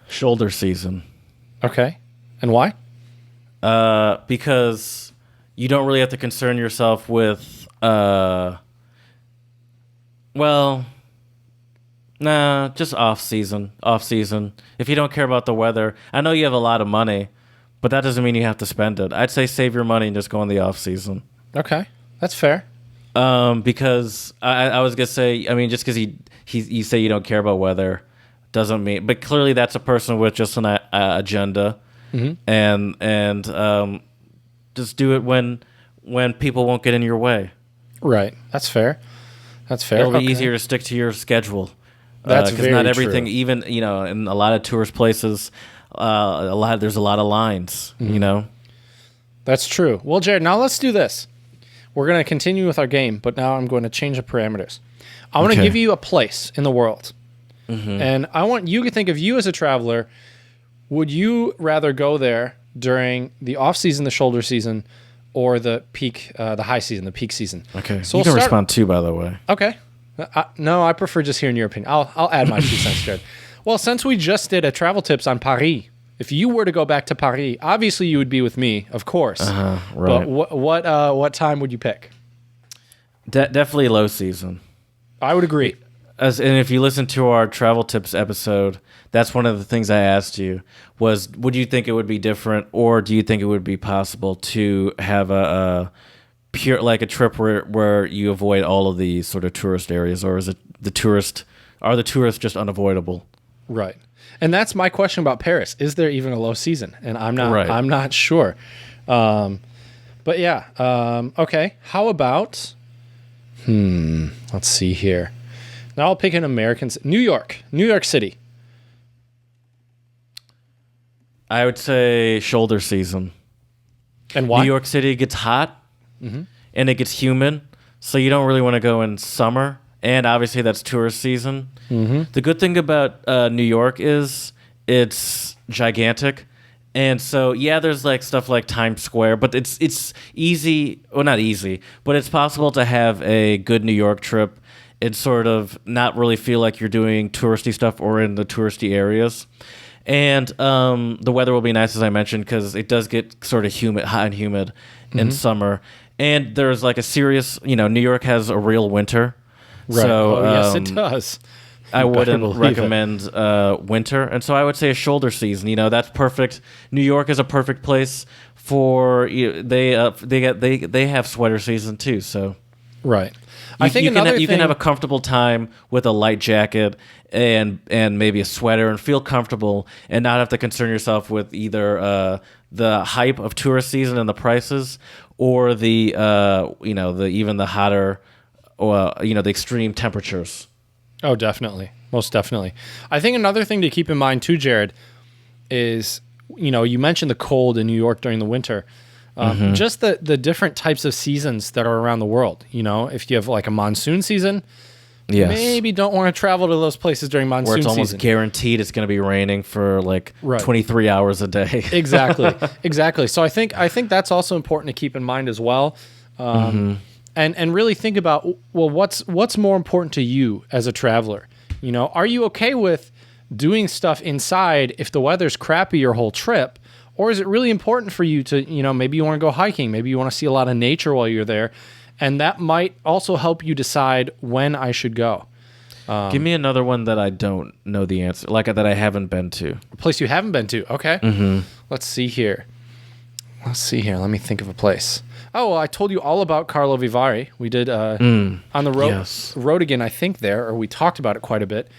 Shoulder season. Okay. And why? Because you don't really have to concern yourself with, just off season. If you don't care about the weather, I know you have a lot of money, but that doesn't mean you have to spend it. I'd say save your money and just go in the off season. Okay. That's fair. Because I was going to say, I mean, just because you say you don't care about weather, doesn't mean, but clearly that's a person with just an agenda, and just do it when people won't get in your way. Right. That's fair. It'll be easier to stick to your schedule. That's because not everything, true. Even in a lot of tourist places, there's a lot of lines. That's true. Well, Jared, now let's do this. We're going to continue with our game, but now I'm going to change the parameters. I want to give you a place in the world. And I want you to think of you as a traveler. Would you rather go there during the off season, the shoulder season, or the peak, the high season, the peak season? Okay. So you can respond too, by the way. Okay. No, I prefer just hearing your opinion. I'll add my 2 cents, Jared. Well, since we just did a travel tips on Paris, if you were to go back to Paris, obviously you would be with me, of course. Right. But what time would you pick? Definitely low season. I would agree. And if you listen to our travel tips episode, that's one of the things I asked you was, would you think it would be different, or do you think it would be possible to have a pure, like a trip where you avoid all of the sort of tourist areas, or is it the tourists just unavoidable? Right. And that's my question about Paris. Is there even a low season? And I'm not sure. But yeah. Okay. How about, let's see here. Now I'll pick an American. New York City. I would say shoulder season. And why? New York City gets hot and it gets humid, so you don't really want to go in summer. And obviously that's tourist season. The good thing about New York is it's gigantic. And so, yeah, there's like stuff like Times Square, but it's easy. Well, not easy, but it's possible to have a good New York trip and sort of not really feel like you're doing touristy stuff or in the touristy areas. And the weather will be nice, as I mentioned, because it does get sort of hot and humid in summer. And there's like a serious, New York has a real winter. Right. So, yes, it does. I wouldn't recommend winter. And so I would say a shoulder season. That's perfect. New York is a perfect place for, they have sweater season too. So right. I think you can have a comfortable time with a light jacket and maybe a sweater and feel comfortable and not have to concern yourself with either the hype of tourist season and the prices, or the even the hotter, or the extreme temperatures. Oh, definitely. Most definitely. I think another thing to keep in mind too, Jared, is, you mentioned the cold in New York during the winter. Just the different types of seasons that are around the world. If you have like a monsoon season, maybe don't want to travel to those places during monsoon season. Where it's almost guaranteed it's going to be raining for like 23 hours a day. Exactly. So I think that's also important to keep in mind as well. And really think about, well, what's more important to you as a traveler? Are you okay with doing stuff inside if the weather's crappy your whole trip? Or is it really important for you to, maybe you want to go hiking, maybe you want to see a lot of nature while you're there, and that might also help you decide when I should go. Give me another one that I don't know the answer, like that I haven't been to. A place you haven't been to. Okay. Mm-hmm. Let's see here. Let me think of a place. Oh, well, I told you all about Carlo Vivari. We did on the road, Yes. road again, I think there, or we talked about it quite a bit.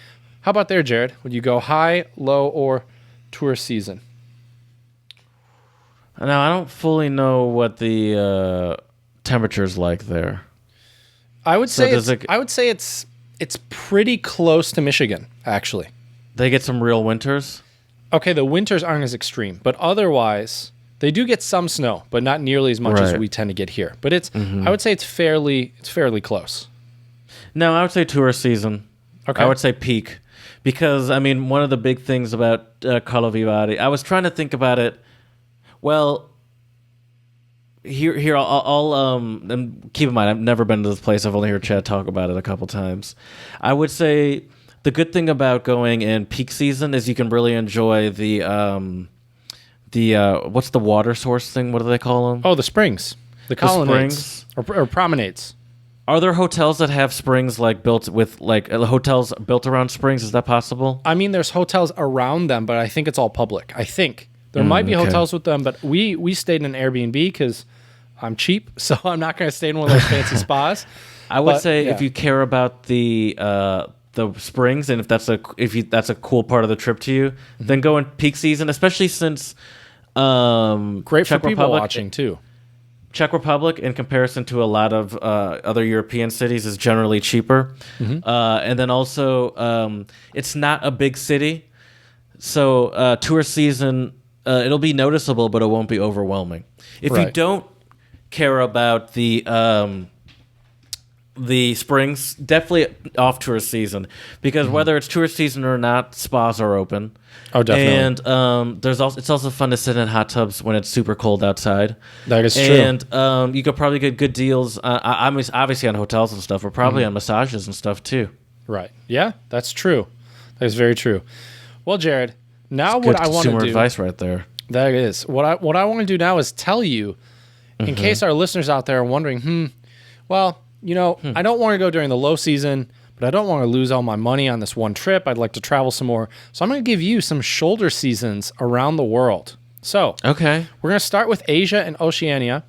How about there, Jared? Would you go high, low, or tourist season? Now, I don't fully know what the temperature's like there. I would So say does it's pretty close to Michigan, actually. They get some real winters? Okay, the winters aren't as extreme, but otherwise they do get some snow, but not nearly as much as Right. we tend to get here. But I would say it's fairly close. No, I would say tourist season. Okay. I would say peak. Because, I mean, one of the big things about Carlo Vivari, I was trying to think about it. Well, here, I'll and keep in mind, I've never been to this place. I've only heard Chad talk about it a couple times. I would say the good thing about going in peak season is you can really enjoy the what's the water source thing? What do they call them? Oh, the springs, the colonnades, springs. or promenades. Are there hotels that have springs like built with like hotels built around springs? Is that possible? I mean, there's hotels around them, but I think it's all public. I think there might be okay. hotels with them, but we stayed in an Airbnb because I'm cheap, so I'm not going to stay in one of those fancy spas. I would But, say yeah. if you care about the springs and if that's a cool part of the trip to you, then go in peak season, especially since Great Czech for people Republic, watching too. Czech Republic, in comparison to a lot of other European cities, is generally cheaper. And then also, it's not a big city. So tourist season, it'll be noticeable, but it won't be overwhelming. If you Right. don't care about the springs, definitely off tourist season. Because whether it's tourist season or not, spas are open. Oh, definitely. And it's also fun to sit in hot tubs when it's super cold outside. That is true. And you could probably get good deals. I'm obviously on hotels and stuff, but probably on massages and stuff too. Right. Yeah, that's true. That is very true. Well, Jared, now Good what I want to consumer do. advice right there. That is. What I want to do now is tell you, in case our listeners out there are wondering, I don't want to go during the low season, but I don't want to lose all my money on this one trip. I'd like to travel some more. So I'm going to give you some shoulder seasons around the world. So Okay. we're going to start with Asia and Oceania.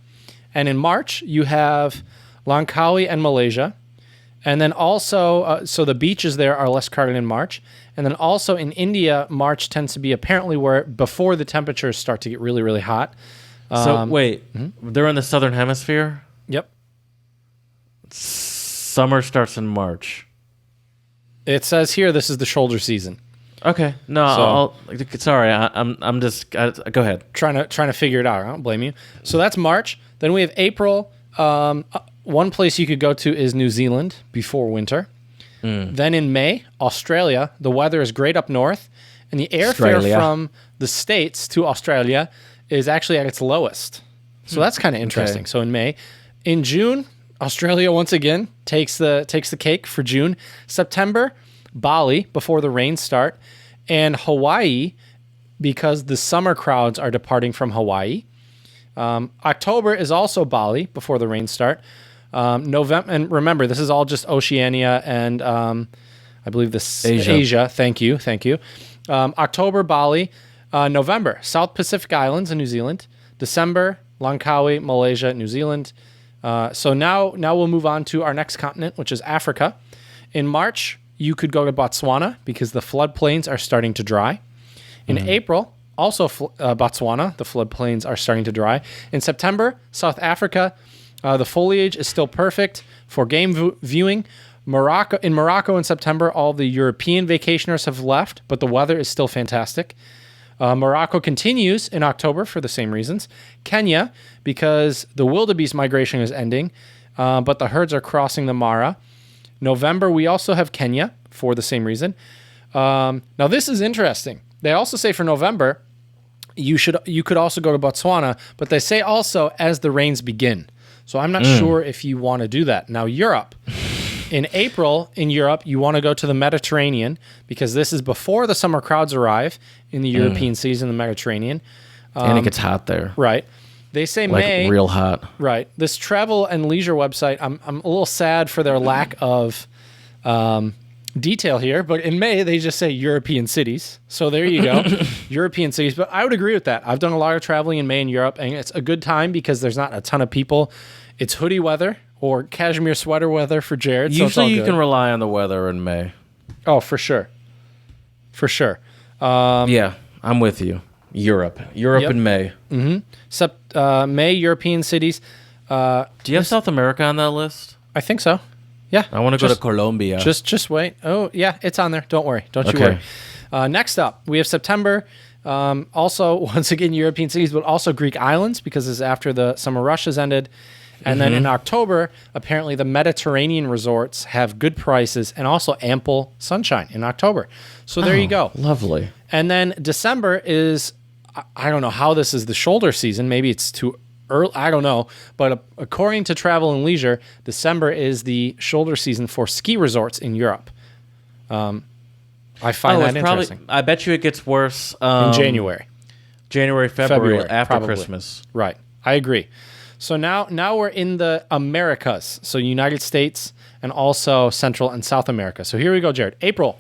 And in March, you have Langkawi and Malaysia. And then also, so the beaches there are less crowded in March. And then also in India, March tends to be apparently before the temperatures start to get really, really hot. So wait, they're in the southern hemisphere? Yep. Summer starts in March. It says here this is the shoulder season. Okay. No, sorry. I'm just go ahead. Trying to figure it out. I don't blame you. So that's March. Then we have April. One place you could go to is New Zealand before winter. Then in May, Australia. The weather is great up north, and the airfare Australia. from the States to Australia is actually at its lowest. So that's kind of interesting. Okay. So in May, in June, Australia once again takes the cake for June. September, Bali before the rains start, and Hawaii because the summer crowds are departing from Hawaii. October is also Bali before the rains start. November, and remember, this is all just Oceania and I believe this Asia. Thank you. October, Bali. November, South Pacific Islands in New Zealand. December, Langkawi, Malaysia, New Zealand. So now we'll move on to our next continent, which is Africa. In March, you could go to Botswana because the floodplains are starting to dry. In April, also Botswana, the floodplains are starting to dry. In September, South Africa, the foliage is still perfect for game viewing. In Morocco in September, all the European vacationers have left, but the weather is still fantastic. Morocco continues in October for the same reasons. Kenya, because the wildebeest migration is ending, but the herds are crossing the Mara. November, we also have Kenya for the same reason. Now, this is interesting. They also say for November, you could also go to Botswana, but they say also as the rains begin. So I'm not sure if you want to do that. Now, Europe. In April, in Europe, you want to go to the Mediterranean because this is before the summer crowds arrive in the European season, the Mediterranean. And it gets hot there. Right. They say Like May. real hot. Right. This travel and leisure website, I'm a little sad for their lack of detail here, but in May they just say European cities. So there you go, European cities. But I would agree with that. I've done a lot of traveling in May in Europe, and it's a good time because there's not a ton of people. It's hoodie weather or cashmere sweater weather for Jared. So Usually you can rely on the weather in May. Oh, for sure. For sure. Yeah, I'm with you. Europe in May. May, European cities. Do you have South America on that list? I think so. Yeah. I want to go to Colombia. Just wait. Oh, yeah, it's on there. Don't worry. Don't you worry. Next up, we have September. Also, once again, European cities, but also Greek islands because it's after the summer rush has ended. And then in October, apparently the Mediterranean resorts have good prices and also ample sunshine in October. So there you go. Lovely. And then December is, I don't know how this is the shoulder season. Maybe it's too early. I don't know. But according to Travel and Leisure, December is the shoulder season for ski resorts in Europe. I find that interesting. I bet you it gets worse in January. February after probably. Christmas. Right. I agree. So now we're in the Americas. So United States and also Central and South America. So here we go, Jared. April.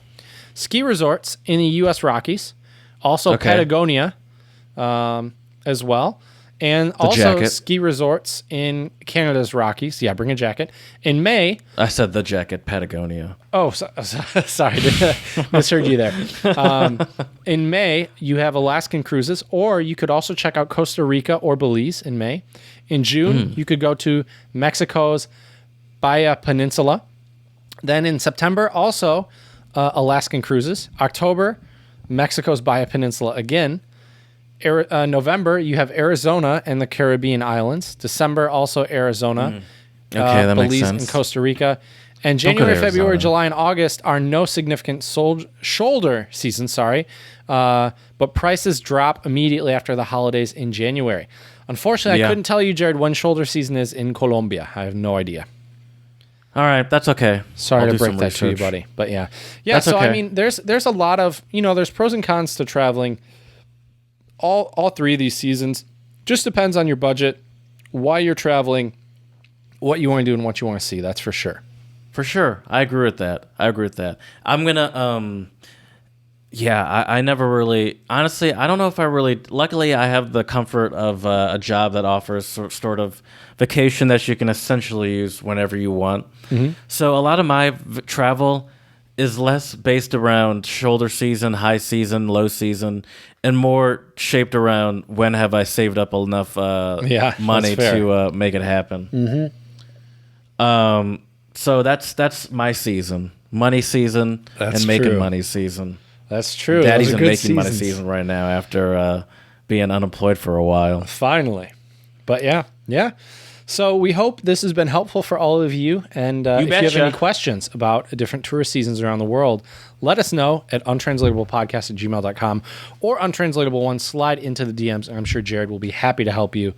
Ski resorts in the U.S. Rockies. Also Patagonia as well. And also ski resorts in Canada's Rockies. Yeah, bring a jacket. In May... I said the jacket, Patagonia. Oh, sorry. Misheard you there. In May, you have Alaskan cruises, or you could also check out Costa Rica or Belize in May. In June, you could go to Mexico's Baja Peninsula. Then in September, also Alaskan cruises. October, Mexico's Baja Peninsula again. November, you have Arizona and the Caribbean islands. December, also Arizona, that Belize, makes sense. and Costa Rica. And January, February, July, and August are no significant shoulder season, but prices drop immediately after the holidays in January. Unfortunately, I couldn't tell you, Jared, when shoulder season is in Colombia. I have no idea. All right, that's okay. Sorry to break that to you, buddy. But yeah. That's so okay. I mean, there's a lot of, there's pros and cons to traveling all three of these seasons. Just depends on your budget, why you're traveling, what you want to do, and what you want to see. That's for sure. For sure. I agree with that. I'm going to, I never really, honestly, I don't know if I really, luckily I have the comfort of a job that offers sort of vacation that you can essentially use whenever you want. Mm-hmm. So a lot of my travel is less based around shoulder season, high season, low season, and more shaped around when have I saved up enough money to make it happen. Mm-hmm. So that's my season, money season, and making money season. That's true. Daddy's in making money season right now after being unemployed for a while. Finally. But yeah. So we hope this has been helpful for all of you. And if you have any questions about different tourist seasons around the world, let us know at untranslatablepodcast@gmail.com or untranslatablewone. Slide into the DMs, and I'm sure Jared will be happy to help you.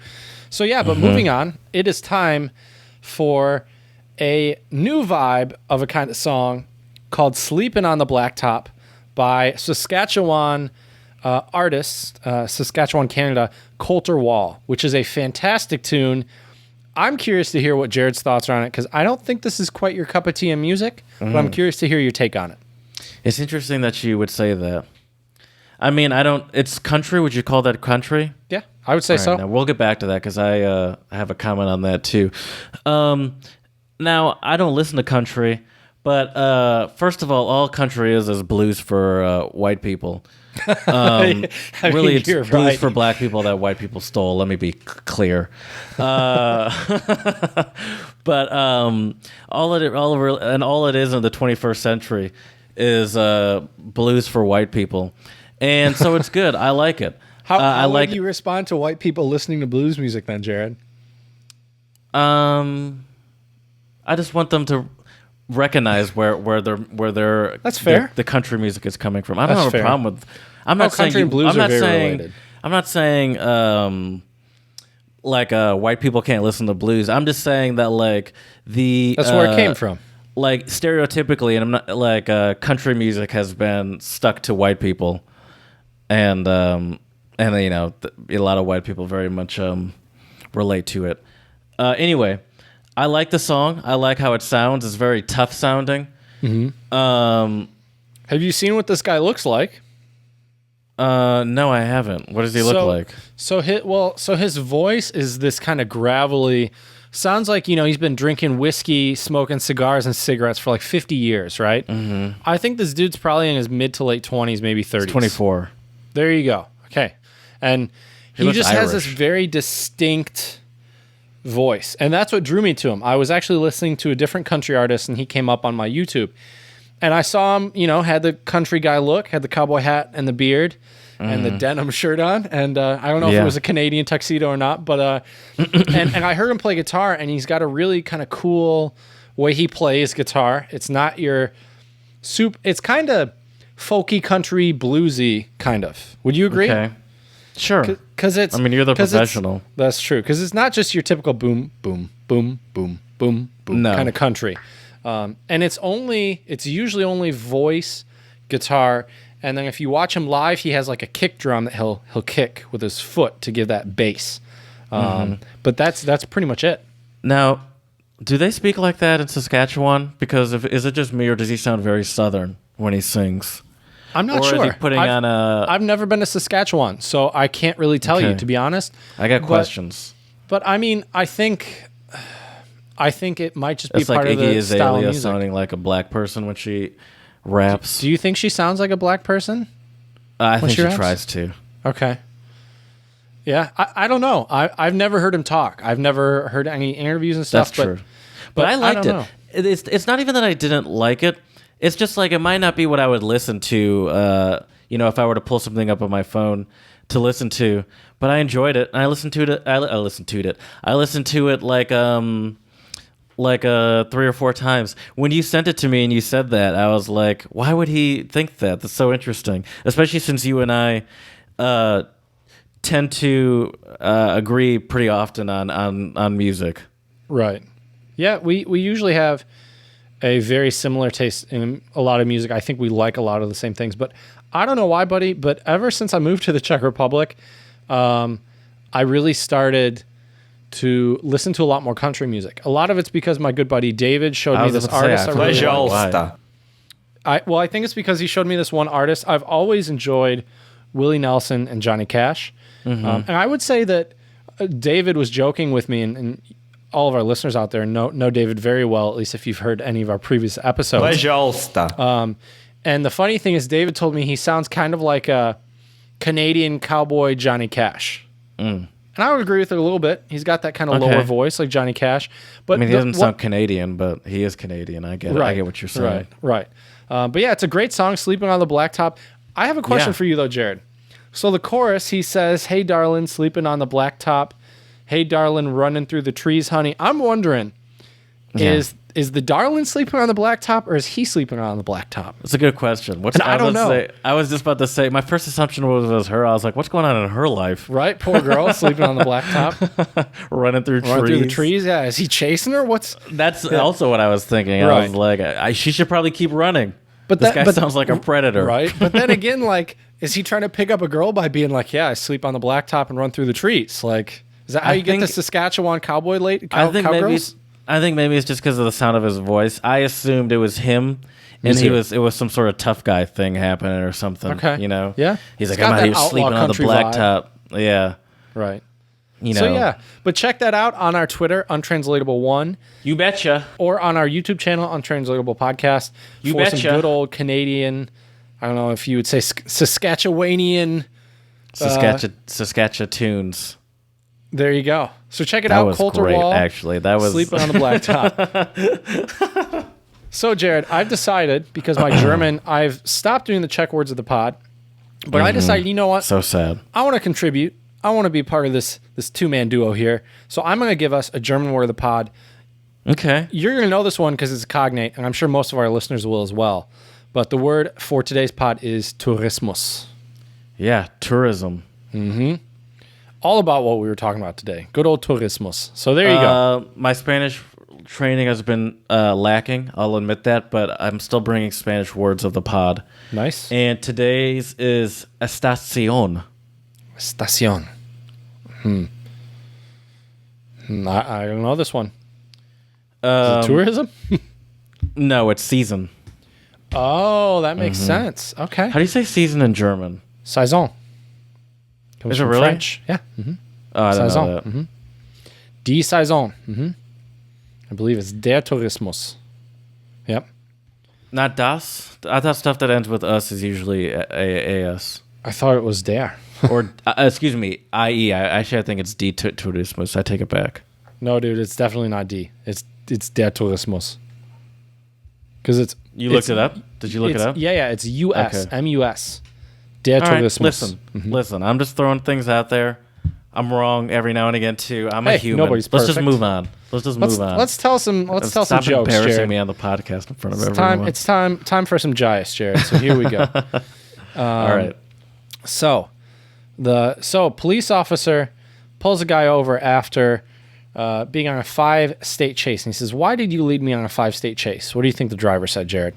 So but moving on, it is time for a new vibe of a kind of song called Sleepin' on the Blacktop by Saskatchewan artist, Saskatchewan, Canada, Coulter Wall, which is a fantastic tune. I'm curious to hear what Jared's thoughts are on it because I don't think this is quite your cup of tea in music, but I'm curious to hear your take on it. It's interesting that you would say that. I mean, it's country. Would you call that country? Yeah, I would say so. Now we'll get back to that because I have a comment on that too. Now, I don't listen to country, but first of all country is blues for white people. Really, it's blues right. for black people that white people stole. Let me be clear. But all it is in the 21st century is blues for white people, and so it's good. I like it. How would you respond to white people listening to blues music then, Jared? I just want them to recognize where their that's fair. The country music is coming from. I don't have a problem with. I'm not saying country and blues are very related. I'm not saying white people can't listen to blues. I'm just saying that that's where it came from. Like stereotypically, and I'm not country music has been stuck to white people, and a lot of white people very much relate to it. Anyway. I like the song. I like how it sounds. It's very tough sounding. Have you seen what this guy looks like? No, I haven't. What does he look like? So his voice is this kind of gravelly. Sounds like, he's been drinking whiskey, smoking cigars and cigarettes for like 50 years, right? Mm-hmm. I think this dude's probably in his mid to late 20s, maybe 30s. He's 24. There you go. Okay. And he just has this very distinct voice. And that's what drew me to him. I was actually listening to a different country artist, and he came up on my YouTube. And I saw him, had the country guy look, had the cowboy hat and the beard and the denim shirt on. And I don't know if it was a Canadian tuxedo or not, but and I heard him play guitar, and he's got a really kind of cool way he plays guitar. It's not your it's kind of folky, country, bluesy kind of. Would you agree? Okay. Sure. Because it's. I mean, you're the professional. That's true. Because it's not just your typical boom, boom, boom, boom, boom, boom kind of country. And it's usually only voice, guitar, and then if you watch him live, he has like a kick drum that he'll kick with his foot to give that bass. But that's pretty much it. Now, do they speak like that in Saskatchewan? Because is it just me, or does he sound very Southern when he sings? I'm not sure. Or is he putting on a... I've never been to Saskatchewan, so I can't really tell you, to be honest. I got questions. But I mean, I think it might just be it's part like of the Iggy style of Azalea music. sounding like a black person when she raps. Do you think she sounds like a black person? I think she raps? tries to. Okay. Yeah, I don't know. I've never heard him talk. I've never heard any interviews and stuff. That's true. But I liked don't it. It's not even that I didn't like it. It's just like it might not be what I would listen to, if I were to pull something up on my phone to listen to. But I enjoyed it. And I listened to it. I listened to it like 3 or 4 times. When you sent it to me and you said that, I was like, why would he think that? That's so interesting. Especially since you and I tend to agree pretty often on music. Right. Yeah, we usually have a very similar taste in a lot of music. I think we like a lot of the same things, but I don't know why, buddy, but ever since I moved to the Czech Republic, I really started to listen to a lot more country music. A lot of it's because my good buddy David showed me this artist. I think it's because he showed me this one artist. I've always enjoyed Willie Nelson and Johnny Cash. Mm-hmm. And I would say that David was joking with me, and all of our listeners out there know David very well, at least if you've heard any of our previous episodes. And the funny thing is, David told me he sounds kind of like a Canadian cowboy Johnny Cash. And I would agree with it a little bit. He's got that kind of lower voice like Johnny Cash. But I mean, he doesn't sound Canadian, but he is Canadian. I get it. I get what you're saying. Right. But yeah, it's a great song, Sleeping on the Blacktop. I have a question for you, though, Jared. So the chorus, he says, "Hey, darling, sleeping on the blacktop. Hey, darling, running through the trees, honey." I'm wondering, is the darling sleeping on the blacktop, or is he sleeping on the blacktop? That's a good question. I don't know. I was just about to say, my first assumption was her. I was like, what's going on in her life? Right? Poor girl sleeping on the blacktop. Running through That's also what I was thinking. I was like, she should probably keep running. But this guy sounds like a predator. Right? But then again, like, is he trying to pick up a girl by being like, yeah, I sleep on the blacktop and run through the trees? Like, is that how you get the Saskatchewan cowboy cowgirls? I think maybe it's just because of the sound of his voice. I assumed it was him, and it was some sort of tough guy thing happening or something. Okay, yeah. He's like, I'm out here sleeping on the blacktop. Yeah, right. So yeah, but check that out on our Twitter, Untranslatable1. You betcha. Or on our YouTube channel, Untranslatable Podcast. You betcha. Some good old Canadian, I don't know if you would say Saskatchewanian. Saskatchetunes. There you go. So check it out. Was Coulter great, Wall. Actually, that was sleeping on the blacktop. So Jared, I've decided, because my German, I've stopped doing the Czech words of the pod, but I decided, you know what? So sad. I want to contribute. I want to be part of this 2-man duo here. So I'm going to give us a German word of the pod. Okay. You're going to know this one because it's a cognate, and I'm sure most of our listeners will as well. But the word for today's pod is Tourismus. Yeah, tourism. Mm-hmm. All about what we were talking about today. Good old Tourismus. So there you go. My Spanish training has been lacking. I'll admit that, but I'm still bringing Spanish words of the pod. Nice. And today's is estación. Estación. I don't know this one. Is it tourism? No, it's season. Oh, that makes sense. Okay. How do you say season in German? Saison. Comes Is it from really? French. Yeah. Oh, I didn't Saison. know that. Die Saison. I believe it's der Tourismus. Yep. Not das? I thought stuff that ends with us is usually AS. I thought it was der. Or, excuse me, IE. Actually, I think it's die Tourismus. I take it back. No, dude, it's definitely not die. It's der Tourismus. Because it's... You looked it up? Did you look it up? Yeah, it's US. Okay. M-U-S. Der All right, Tourismus. listen. I'm just throwing things out there. I'm wrong every now and again, too. I'm a human. Nobody's Let's perfect. just move on. Let's tell some jokes, Stop embarrassing Jared. me on the podcast in front of everyone. It's time for some jice, Jared. So here we go. All right. So police officer pulls a guy over after being on a 5-state chase, and he says, "Why did you lead me on a 5-state chase?" What do you think the driver said, Jared?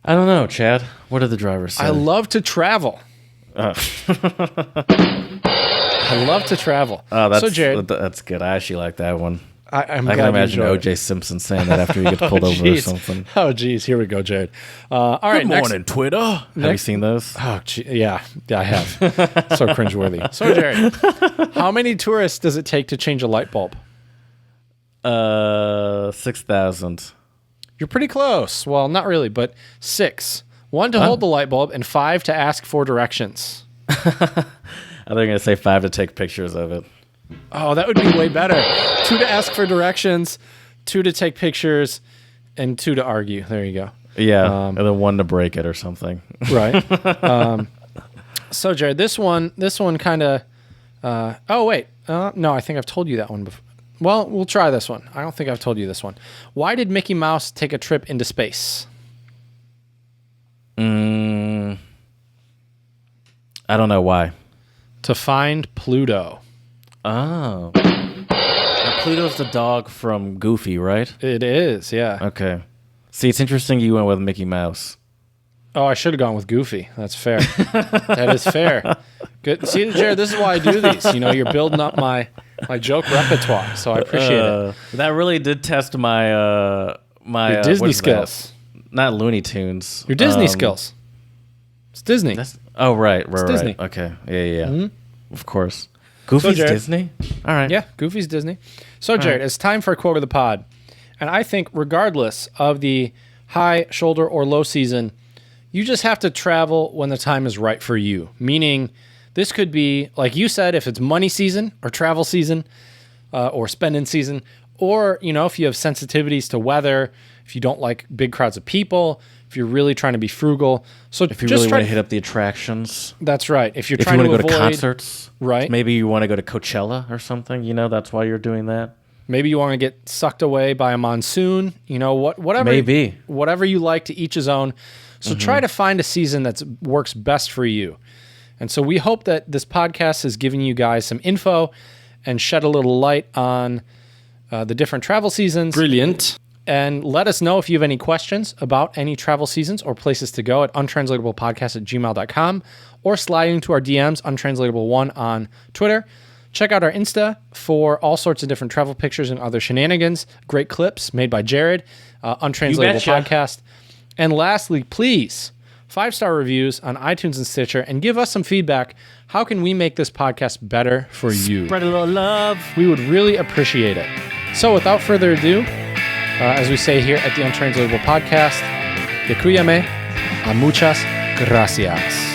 I don't know, Chad. What did the driver say? I love to travel. I love to travel. Oh, so Jared, that's good. I actually like that one. I'm I glad can you imagine enjoyed O.J. Simpson saying that after he gets pulled over or geez. something. Oh, geez. Here we go, Jared. All right, Good morning, Twitter. Have you seen those? Oh, yeah, I have. So cringeworthy. So, Jared, how many tourists does it take to change a light bulb? 6,000. You're pretty close. Well, not really, but 6. 1 to hold the light bulb and 5 to ask for directions. I think I'm going to say 5 to take pictures of it. Oh, that would be way better. 2 to ask for directions, 2 to take pictures, and 2 to argue. There you go. Yeah, and then 1 to break it or something. Right. So, Jared, this one kind of... oh, wait. No, I think I've told you that one before. Well, we'll try this one. I don't think I've told you this one. Why did Mickey Mouse take a trip into space? I don't know why. To find Pluto. Oh. Now, Pluto's the dog from Goofy, right? It is, yeah. Okay. See, it's interesting you went with Mickey Mouse. Oh, I should have gone with Goofy. That's fair. That is fair. Good. See, Jared, this is why I do these. You know, you're building up my joke repertoire, so I appreciate it. That really did test my Your Disney skills. Not Looney Tunes. Your Disney skills. It's Disney. Right. Disney. Okay. Yeah. Mm-hmm. Of course. Goofy's Disney? All right. Yeah, Goofy's Disney. So, Jared, it's time for a quote of the pod. And I think regardless of the high, shoulder, or low season, you just have to travel when the time is right for you. Meaning, this could be, like you said, if it's money season or travel season or spending season, or, you know, if you have sensitivities to weather, if you don't like big crowds of people, if you're really trying to be frugal. So if you really want to hit up the attractions. That's right. If you're if trying you to want avoid to go to concerts. Right. Maybe you want to go to Coachella or something, you know, that's why you're doing that. Maybe you want to get sucked away by a monsoon, you know, whatever. Maybe. Whatever you like, to each his own. So try to find a season that works best for you. And so we hope that this podcast has given you guys some info and shed a little light on the different travel seasons. Brilliant. And let us know if you have any questions about any travel seasons or places to go at untranslatablepodcast@gmail.com or slide into our DMs, untranslatable1 on Twitter. Check out our Insta for all sorts of different travel pictures and other shenanigans. Great clips made by Jared, Untranslatable Podcast. And lastly, please, 5-star reviews on iTunes and Stitcher, and give us some feedback. How can we make this podcast better for you? Spread a little love. We would really appreciate it. So without further ado, as we say here at the Untranslatable Podcast, Děkujeme a muchas gracias.